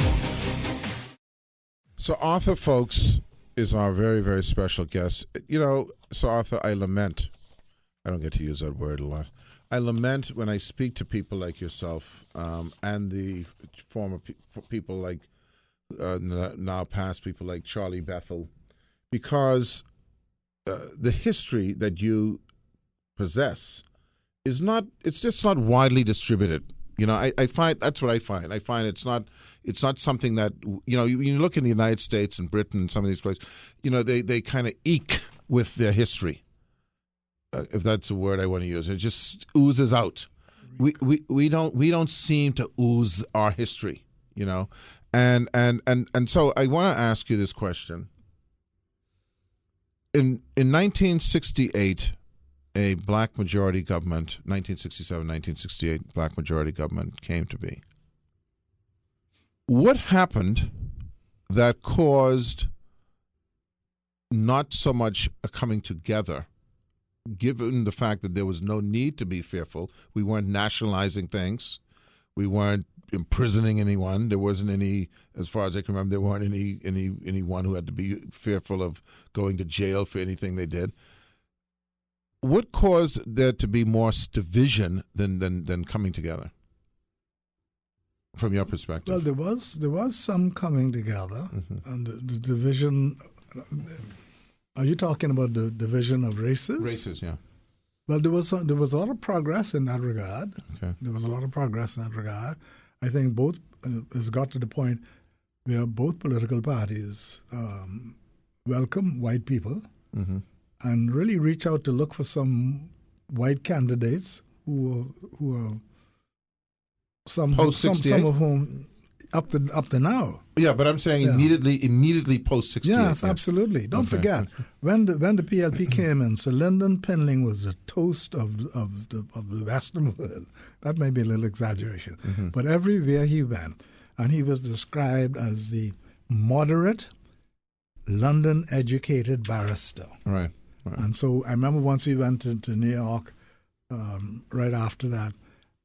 So Arthur, folks, is our very, very special guest. You know, so Arthur, I lament. I don't get to use that word a lot. I lament when I speak to people like yourself and the former people like now past people like Charlie Bethel, because the history that you possess is not, it's just not widely distributed. You know, I find, that's what I find. I find it's not something that, you know, you look in the United States and Britain and some of these places, you know, they kind of eke with their history. If that's a word I want to use, it just oozes out. We don't seem to ooze our history, you know, and so I want to ask you this question. In 1968, a black majority government, 1967, 1968 black majority government came to be. What happened that caused not so much a coming together? Given the fact that there was no need to be fearful, we weren't nationalizing things, we weren't imprisoning anyone. There wasn't any, as far as I can remember, there weren't anyone who had to be fearful of going to jail for anything they did. What caused there to be more division than coming together, from your perspective? Well, there was some coming together, and the division. Are you talking about the division of races? Races, yeah. Well, there was a lot of progress in that regard. Okay. There was a lot of progress in that regard. I think both has got to the point where both political parties welcome white people and really reach out to look for some white candidates who are some of whom up to now. Yeah, but I'm saying immediately post 68. Yes, absolutely. Don't forget when the PLP came in, Sir Lyndon Pinling was the toast of the Western world. That may be a little exaggeration, but everywhere he went, and he was described as the moderate, London-educated barrister. Right. And so I remember once we went to New York right after that.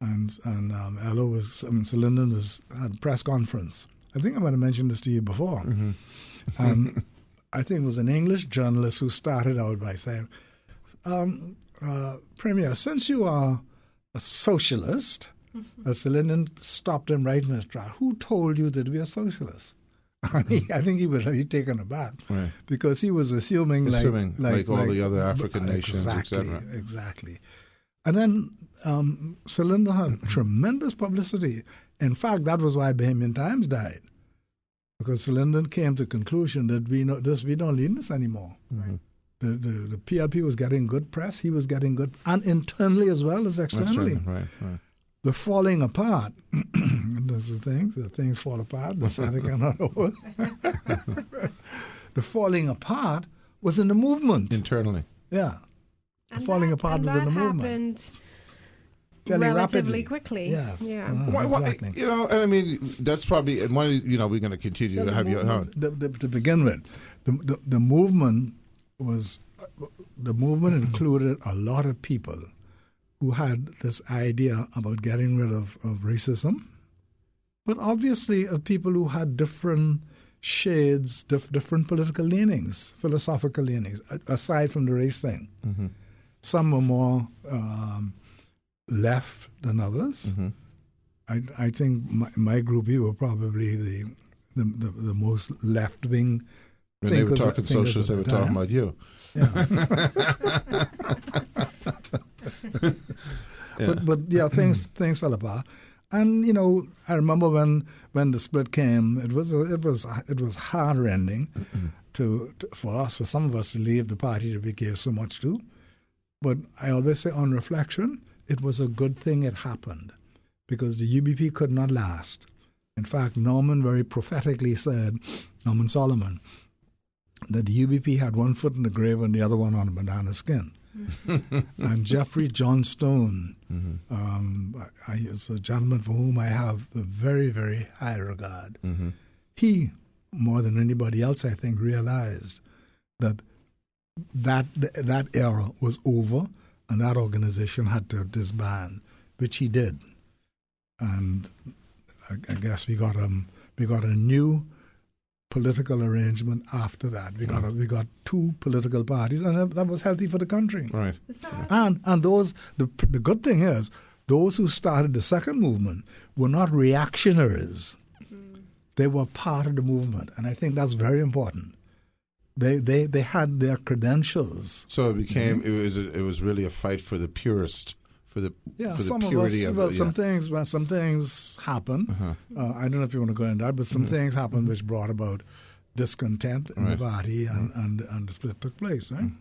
And Sir Lyndon had a press conference. I think I might have mentioned this to you before. And I think it was an English journalist who started out by saying, Premier, since you are a socialist, Sir Lyndon stopped him right in his track. Who told you that we are socialists? I think he was really taken aback, right, because he was assuming like all the other African nations, etc. Exactly. And then Sir Lyndon had tremendous publicity. In fact, that was why Bahamian Times died, because Sir Lyndon came to the conclusion that we don't need this anymore. The PLP was getting good press. He was getting good, and internally as well as externally. Right. The falling apart, those are things. The things fall apart. The static cannot hold. The falling apart was in the movement internally. Yeah. Falling apart was in the movement. Fairly relatively quickly. Yes. Yeah. Exactly. You know, and I mean, that's probably, and one, you know, we're going to continue to have you on. To begin with, the movement included a lot of people who had this idea about getting rid of racism, but obviously of people who had different shades, different political leanings, philosophical leanings, aside from the race thing. Some were more left than others. I think my group, we were probably the most left wing. When they were talking socialists, they were talking about you. Yeah. But yeah, things fell apart. And you know, I remember when the split came, it was heart-rending for some of us to leave the party that we gave so much to. But I always say, on reflection, it was a good thing it happened, because the UBP could not last. In fact, Norman very prophetically said, Norman Solomon, that the UBP had one foot in the grave and the other one on a banana skin. And Jeffrey Johnstone is a gentleman for whom I have a very, very high regard. He, more than anybody else, I think, realized that era was over, and that organization had to disband, which he did. And I guess we got a new political arrangement after that. We got two political parties, and that was healthy for the country. Right. And those the good thing is those who started the second movement were not reactionaries. They were part of the movement, and I think that's very important. They had their credentials. So it became it was really a fight for the purest, for the some purity of us. Some things happen. I don't know if you want to go into that, but some things happened which brought about discontent in the party, and the split took place. Right?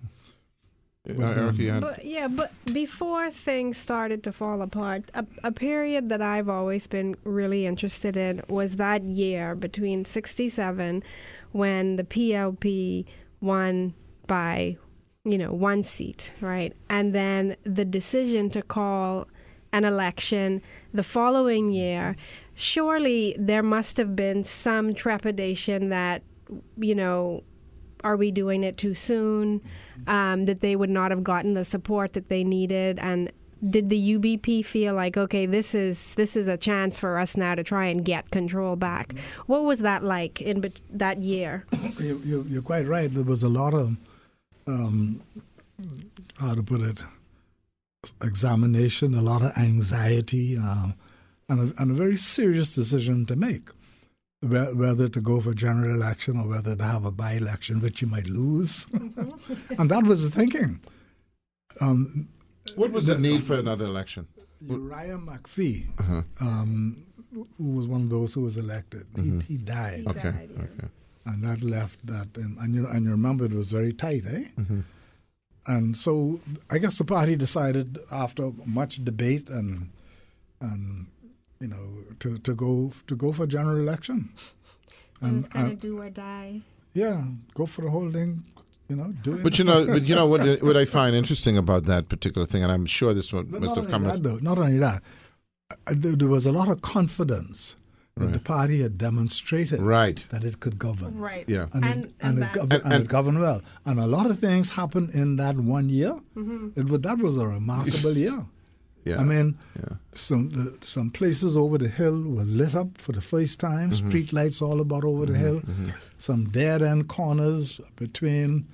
But before things started to fall apart, a period that I've always been really interested in was that year between '67, when the PLP won by, one seat, right? And then the decision to call an election the following year. Surely there must have been some trepidation that, are we doing it too soon? That they would not have gotten the support that they needed. And did the UBP feel like, okay, this is a chance for us now to try and get control back? What was that like in that year? You're quite right. There was a lot of, how to put it, examination, a lot of anxiety, and a very serious decision to make. Whether to go for general election or whether to have a by-election, which you might lose. And that was the thinking. What was the need for another election? Uriah McPhee, who was one of those who was elected, he died. Okay. And that left that, and you remember it was very tight, eh? And so I guess the party decided after much debate and to go for general election. And it's kind of do or die. Yeah, go for the whole thing, do it. But what I find interesting about that particular thing, and I'm sure this must have come. Not only that, there was a lot of confidence that the party had demonstrated that it could govern. Right. Yeah. And it governed well. And a lot of things happened in that 1 year. That was a remarkable year. Yeah. I mean, some places over the hill were lit up for the first time, street lights all about over the hill. Some dead-end corners between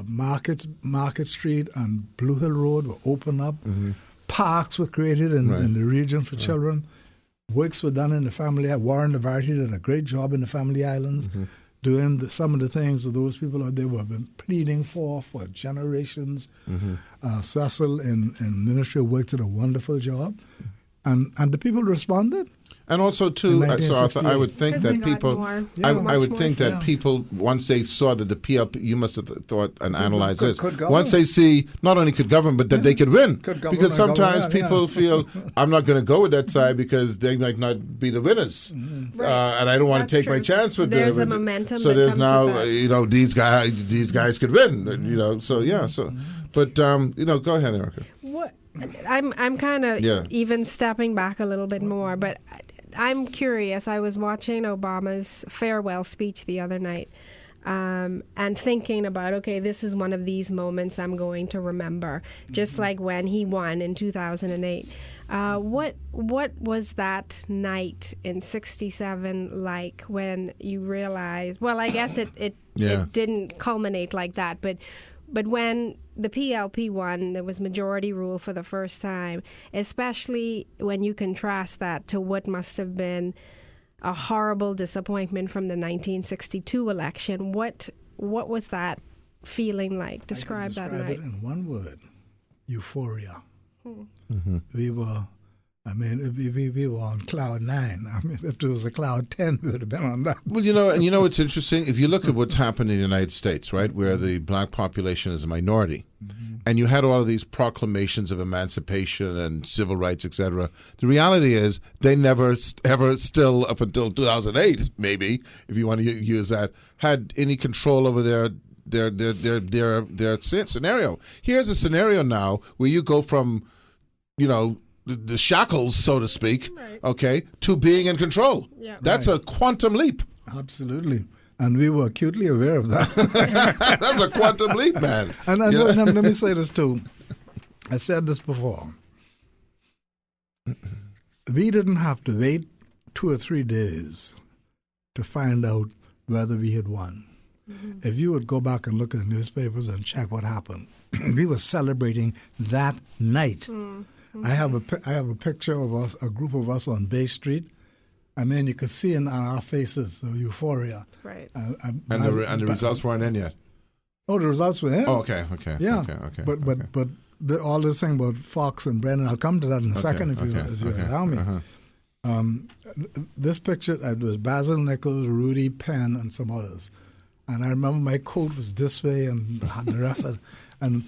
Market Street and Blue Hill Road were opened up. Parks were created in the region for children. Works were done in the family. Warren Lavarty did a great job in the Family Islands, doing some of the things that those people out there have been pleading for generations. Cecil in Ministry of Work did a wonderful job. And the people responded. And also, too, so I would think that people, I would think that people, once they saw that the PLP, you must have thought and analyzed this, once they see not only could govern, but that they could win. Because sometimes people feel, I'm not going to go with that side because they might not be the winners. And I don't want to take my chance with them. There's a momentum. So there's now, these guys could win. But go ahead, Erica. I'm kind of even stepping back a little bit more, but I'm curious. I was watching Obama's farewell speech the other night and thinking about, okay, this is one of these moments I'm going to remember, just like when he won in 2008. What was that night in '67 like when you realized, well, I guess it didn't culminate like that, but when the PLP won, there was majority rule for the first time, especially when you contrast that to what must have been a horrible disappointment from the 1962 election. What was that feeling like? Describe that night. I can describe it in one word: euphoria. We were. We were on cloud 9. If there was a cloud 10, we would have been on that. Well, what's interesting? If you look at what's happened in the United States, right, where the black population is a minority, and you had all of these proclamations of emancipation and civil rights, etc. The reality is they never, ever, still up until 2008, maybe, if you want to use that, had any control over their scenario. Here's a scenario now where you go from, the shackles, so to speak, to being in control. Yeah. That's a quantum leap. Absolutely. And we were acutely aware of that. That's a quantum leap, man. And let me say this too. I said this before. We didn't have to wait 2 or 3 days to find out whether we had won. Mm-hmm. If you would go back and look at the newspapers and check what happened, we were celebrating that night. Mm-hmm. I have a picture of us, a group of us on Bay Street. I mean, you could see in our faces the euphoria. Right. And the results weren't in yet. Oh, the results were in. Oh, okay. Yeah. Okay. But all this thing about Fox and Brennan, I'll come to that in a second if you allow me. Uh-huh. This picture, it was Basil Nichols, Rudy Penn, and some others. And I remember my coat was this way and the rest of it. And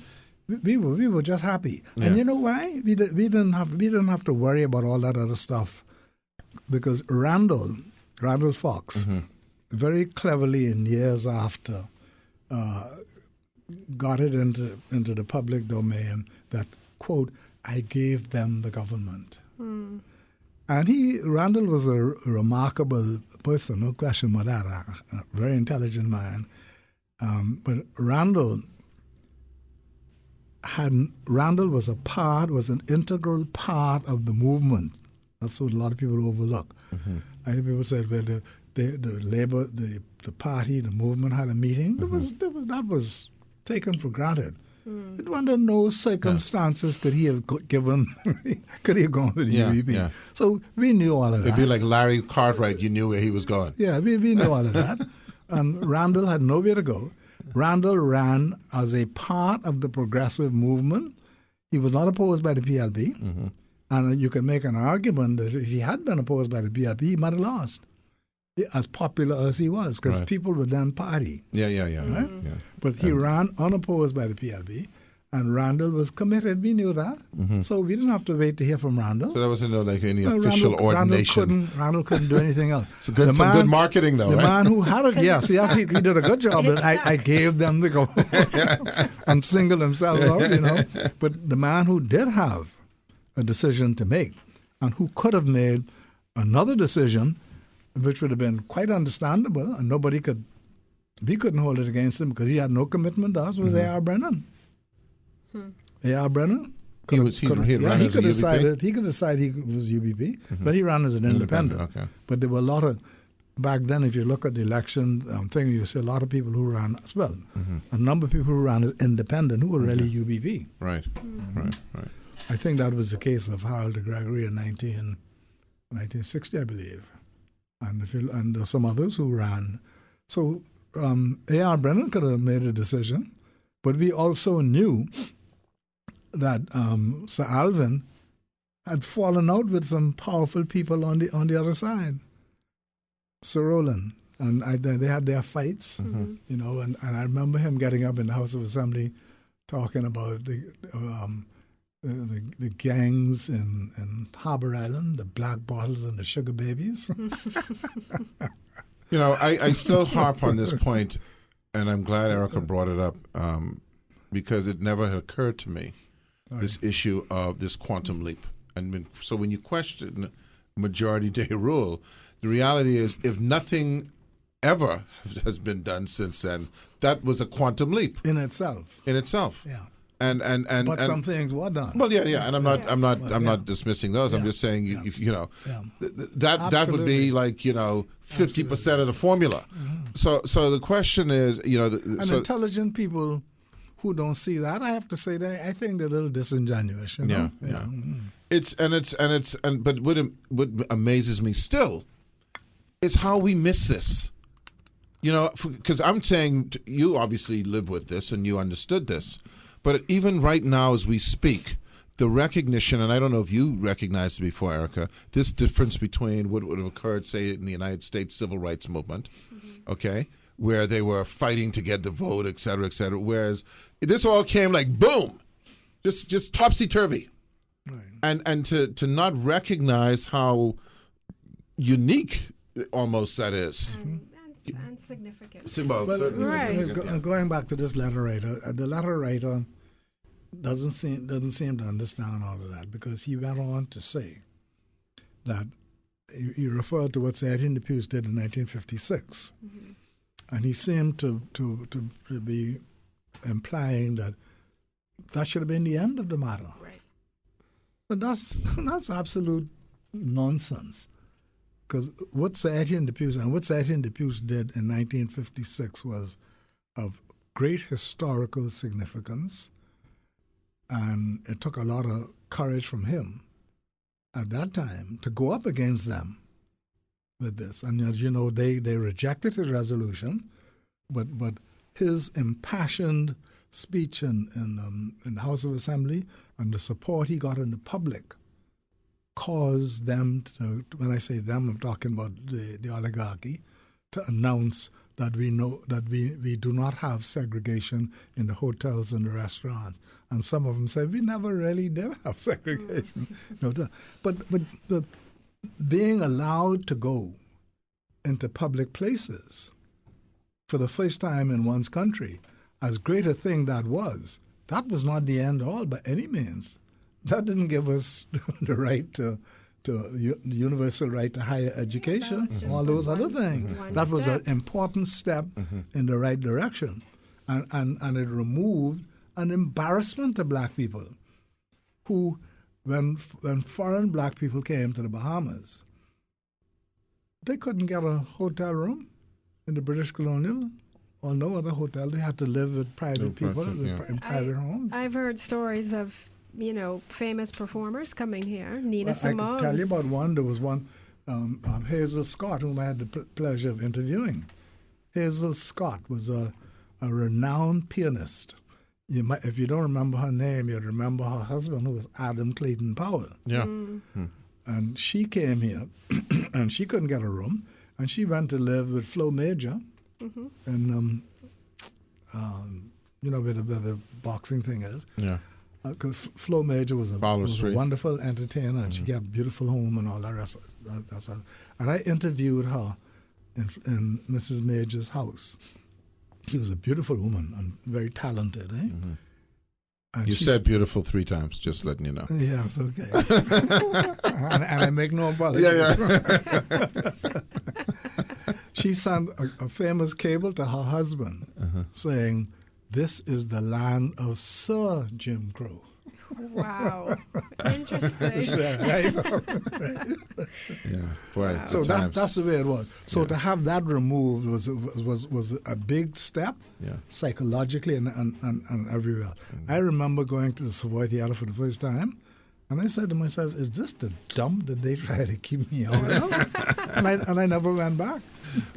we were just happy. Yeah. And you know why? We didn't have to worry about all that other stuff. Because Randall Fox, mm-hmm. very cleverly in years after, got it into the public domain that, quote, I gave them the government. Mm. And Randall was a remarkable person, no question about that, a very intelligent man. But Randall was an integral part of the movement. That's what a lot of people overlook. Mm-hmm. I think people said, well, the Labour, the party, the movement had a meeting. Mm-hmm. That was taken for granted. Mm. Under no circumstances could he have gone to the UEP. Yeah. So we knew all of that. It'd be like Larry Cartwright. You knew where he was going. Yeah, we knew all of that. And Randall had nowhere to go. Randall ran as a part of the progressive movement. He was not opposed by the PLP. Mm-hmm. And you can make an argument that if he had been opposed by the PLP, he might have lost, as popular as he was, because people would then party. Yeah. Right? Yeah. But he ran unopposed by the PLP, and Randall was committed. We knew that. Mm-hmm. So we didn't have to wait to hear from Randall. So there wasn't any official ordination. Randall couldn't do anything else. Some good marketing, though, the right? Man who had it, yes, he did a good job. But I gave them the go and singled himself out, But the man who did have a decision to make, and who could have made another decision, which would have been quite understandable, and we couldn't hold it against him because he had no commitment to us, was mm-hmm. A.R. Brennan. A.R. Brennan? He could decide he was UBP, mm-hmm. but he ran as an independent. Okay. But there were a lot of, back then, if you look at the election thing, you see a lot of people who ran as well. Mm-hmm. A number of people who ran as independent who were really UBP. Right, mm-hmm. right. I think that was the case of Harold de Gregory in 1960, I believe. And some others who ran. So A.R. Brennan could have made a decision, but we also knew that Sir Alvin had fallen out with some powerful people on the other side. Sir Roland. And they had their fights, mm-hmm. And I remember him getting up in the House of Assembly talking about the gangs in Harbour Island, the black bottles and the sugar babies. I still harp on this point, and I'm glad Erica brought it up because it never had occurred to me, this issue of this quantum leap. So when you question majority day rule, the reality is if nothing ever has been done since then, that was a quantum leap. In itself. Yeah. And but some things were done. Well, yeah, and I'm not dismissing those. I'm just saying, that would be like 50% of the formula. Mm-hmm. So the question is, intelligent people who don't see that, I have to say that I think they're a little disingenuous. Yeah. Mm-hmm. But what amazes me still is how we miss this. Because I'm saying you obviously live with this and you understood this. But even right now as we speak, the recognition, and I don't know if you recognized it before, Erica, this difference between what would have occurred, say, in the United States civil rights movement, mm-hmm. okay, where they were fighting to get the vote, et cetera, whereas this all came like boom, just topsy-turvy. Right. And to not recognize how unique almost that is. And significant. Right. Going back to this letter writer, the letter writer doesn't seem to understand all of that, because he went on to say that he referred to what St. Depew did in 1956. Mm-hmm. And he seemed to be implying that should have been the end of the matter. Right. But that's absolute nonsense. Because what Sir Etienne de Puce did in 1956 was of great historical significance, and it took a lot of courage from him at that time to go up against them with this. And as you know, they rejected his resolution, but his impassioned speech in the House of Assembly and the support he got in the public caused them to, when I say them, I'm talking about the oligarchy, to announce that we do not have segregation in the hotels and the restaurants. And some of them said, we never really did have segregation. But being allowed to go into public places for the first time in one's country, as great a thing that was not the end all by any means. That didn't give us the right to the universal right to higher education, all those other things. That was an important step in the right direction. And it removed an embarrassment to black people who, when foreign black people came to the Bahamas, they couldn't get a hotel room in the British colonial or no other hotel. They had to live with private people in private homes. I've heard stories of famous performers coming here. Nina Simone. I can tell you about one. There was one, Hazel Scott, whom I had the pleasure of interviewing. Hazel Scott was a renowned pianist. If you don't remember her name, you'd remember her husband, who was Adam Clayton Powell. Yeah. And she came here, and she couldn't get a room, and she went to live with Flo Major, and where the boxing thing is. Yeah. Because Flo Major was a wonderful entertainer, and she got a beautiful home and all that rest. And I interviewed her in Mrs. Major's house. She was a beautiful woman and very talented. And you said beautiful 3 times, just letting you know. Yeah, it's okay. and I make no apologies. Yeah. She sent a famous cable to her husband saying, "This is the land of Sir Jim Crow." Wow. Interesting. Right? Yeah. Boy, so that's the way it was. So to have that removed was a big step psychologically and everywhere. I remember going to the Savoy Theatre for the first time, and I said to myself, is this the dump that they try to keep me out of? and I never went back.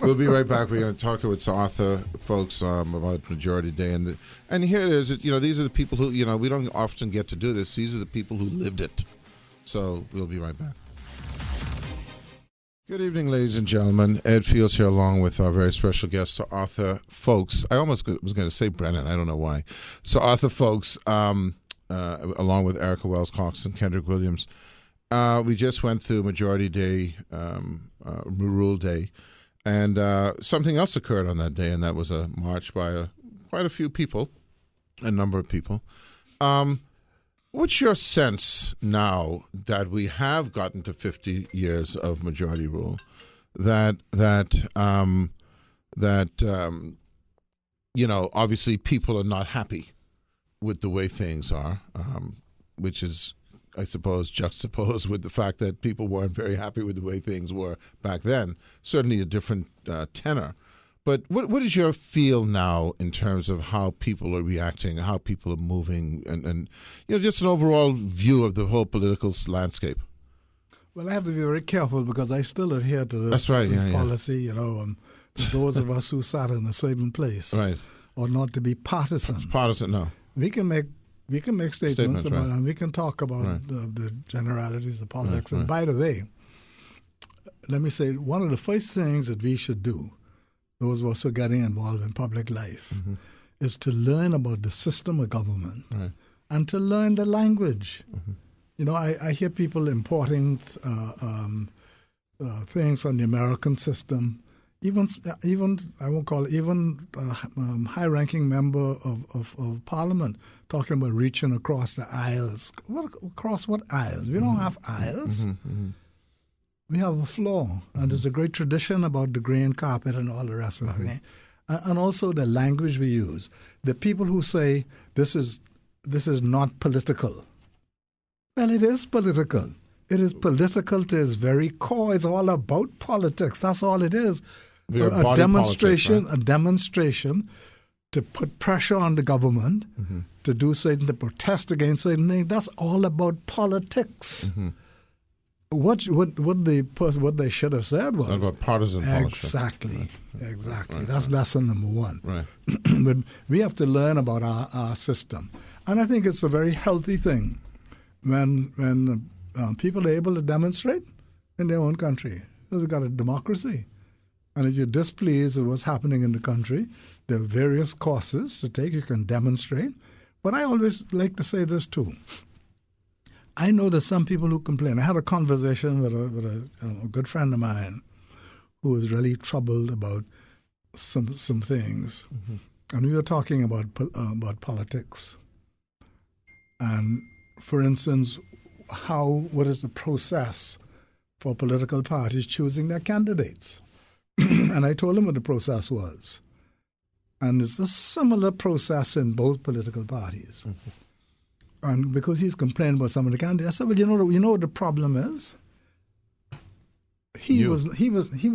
We'll be right back. We're going to talk with Sir Arthur, folks, about Majority Day. And here it is. These are the people who, we don't often get to do this. These are the people who lived it. So we'll be right back. Good evening, ladies and gentlemen. Ed Fields here along with our very special guest, Sir Arthur Folkes. I almost was going to say Brennan. I don't know why. Sir Arthur Folkes, along with Erica Wells Cox and Kendrick Williams. We just went through Majority Day, Rule Day. And something else occurred on that day, and that was a march by quite a few people, a number of people. What's your sense now that we have gotten to 50 years of majority rule, that obviously people are not happy with the way things are, which is, I suppose, juxtaposed with the fact that people weren't very happy with the way things were back then. Certainly a different tenor. But what is your feel now in terms of how people are reacting, how people are moving, and just an overall view of the whole political landscape? Well, I have to be very careful because I still adhere to this, That's right, this policy, those of us who sat in a certain place, right, or not to be partisan. Partisan, no. We can make statements about right. And we can talk about right. the generalities of politics. Right, and by the way, let me say, one of the first things that we should do, those of us who are getting involved in public life, is to learn about the system of government and to learn the language. I hear people importing things from the American system. Even I won't call it, high-ranking member of Parliament talking about reaching across the aisles. Across what aisles? We don't have aisles. We have a floor, and there's a great tradition about the green carpet and all the rest of it. and also the language we use. The people who say this is not political. Well, it is political. It is political to its very core. It's all about politics. That's all it is. A demonstration, politics, right? A demonstration to put pressure on the government to do certain, to protest against certain things. That's all about politics. What they should have said was about partisan politics. Exactly. That's lesson number one. Right. But we have to learn about our system, and I think it's a very healthy thing when people are able to demonstrate in their own country. We've got a democracy, and if you're displeased with what's happening in the country, there are various courses to take. You can demonstrate, but I always like to say this too. I know there's some people who complain. I had a conversation with a good friend of mine who was really troubled about some things, and we were talking about politics. And for instance, what is the process for political parties choosing their candidates? And I told him what the process was, and it's a similar process in both political parties. And because he's complaining about some of the candidates, I said, "Well, you know what the problem is? He was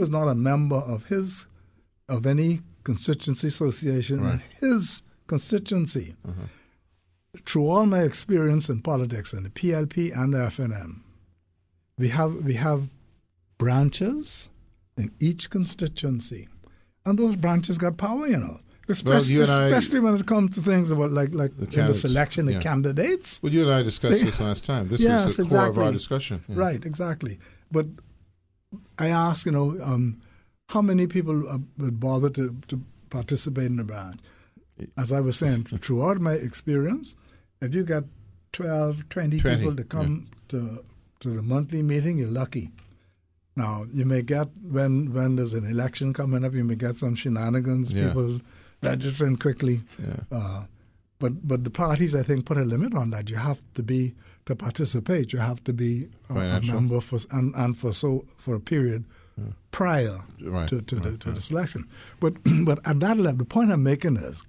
not a member of any constituency association in his constituency. Through all my experience in politics in the PLP and the FNM, we have branches in each constituency, and those branches got power, Especially when it comes to things about like the selection of candidates. Well, you and I discussed this last time. This was the core of our discussion. Yeah. Right, exactly. But I asked, how many people would bother to participate in the branch? As I was saying, throughout my experience, if you got 12, 20 people to come to the monthly meeting, you're lucky. Now, you may get, when there's an election coming up, you may get some shenanigans, people registering quickly. But the parties, I think, put a limit on that. You have to participate. You have to be a member for a period prior to the selection. But at that level, the point I'm making is,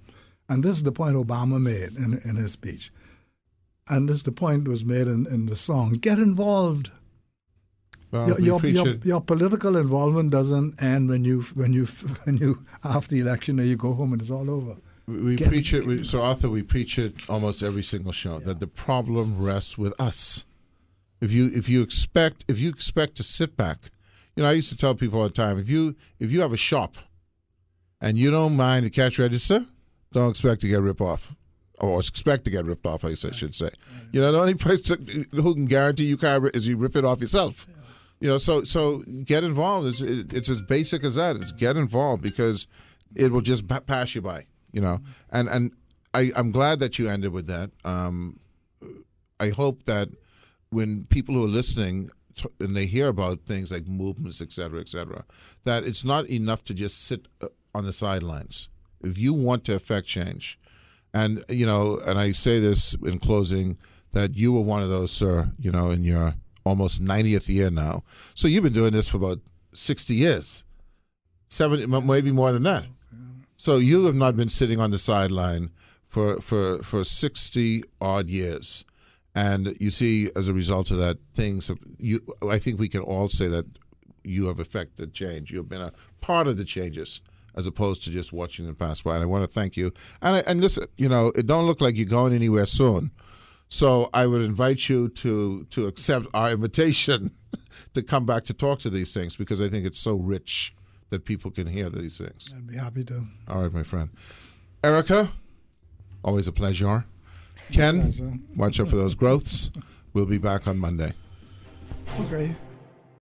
and this is the point Obama made in his speech, and this is the point that was made in the song, get involved. Well, your political involvement doesn't end when you after the election, you go home and it's all over. We preach it. So Arthur, we preach it almost every single show that the problem rests with us. If you expect to sit back, I used to tell people all the time, if you have a shop and you don't mind the cash register, don't expect to get ripped off. Or expect to get ripped off, I should say. The only person who can guarantee you can't is you rip it off yourself. So get involved. It's as basic as that. It's get involved because it will just pass you by. And I'm glad that you ended with that. I hope that when people who are listening and they hear about things like movements, et cetera, that it's not enough to just sit on the sidelines. If you want to affect change, and and I say this in closing, that you were one of those, sir. In your almost 90th year now. So you've been doing this for about 60 years, 70, maybe more than that. So you have not been sitting on the sideline for 60 odd years. And you see, as a result of that, I think we can all say that you have affected change. You have been a part of the changes as opposed to just watching them pass by. And I want to thank you. And listen, it don't look like you're going anywhere soon. So I would invite you to accept our invitation to come back to talk to these things, because I think it's so rich that people can hear these things. I'd be happy to. All right, my friend. Erica, always a pleasure. Ken, watch out for those growths. We'll be back on Monday. Okay.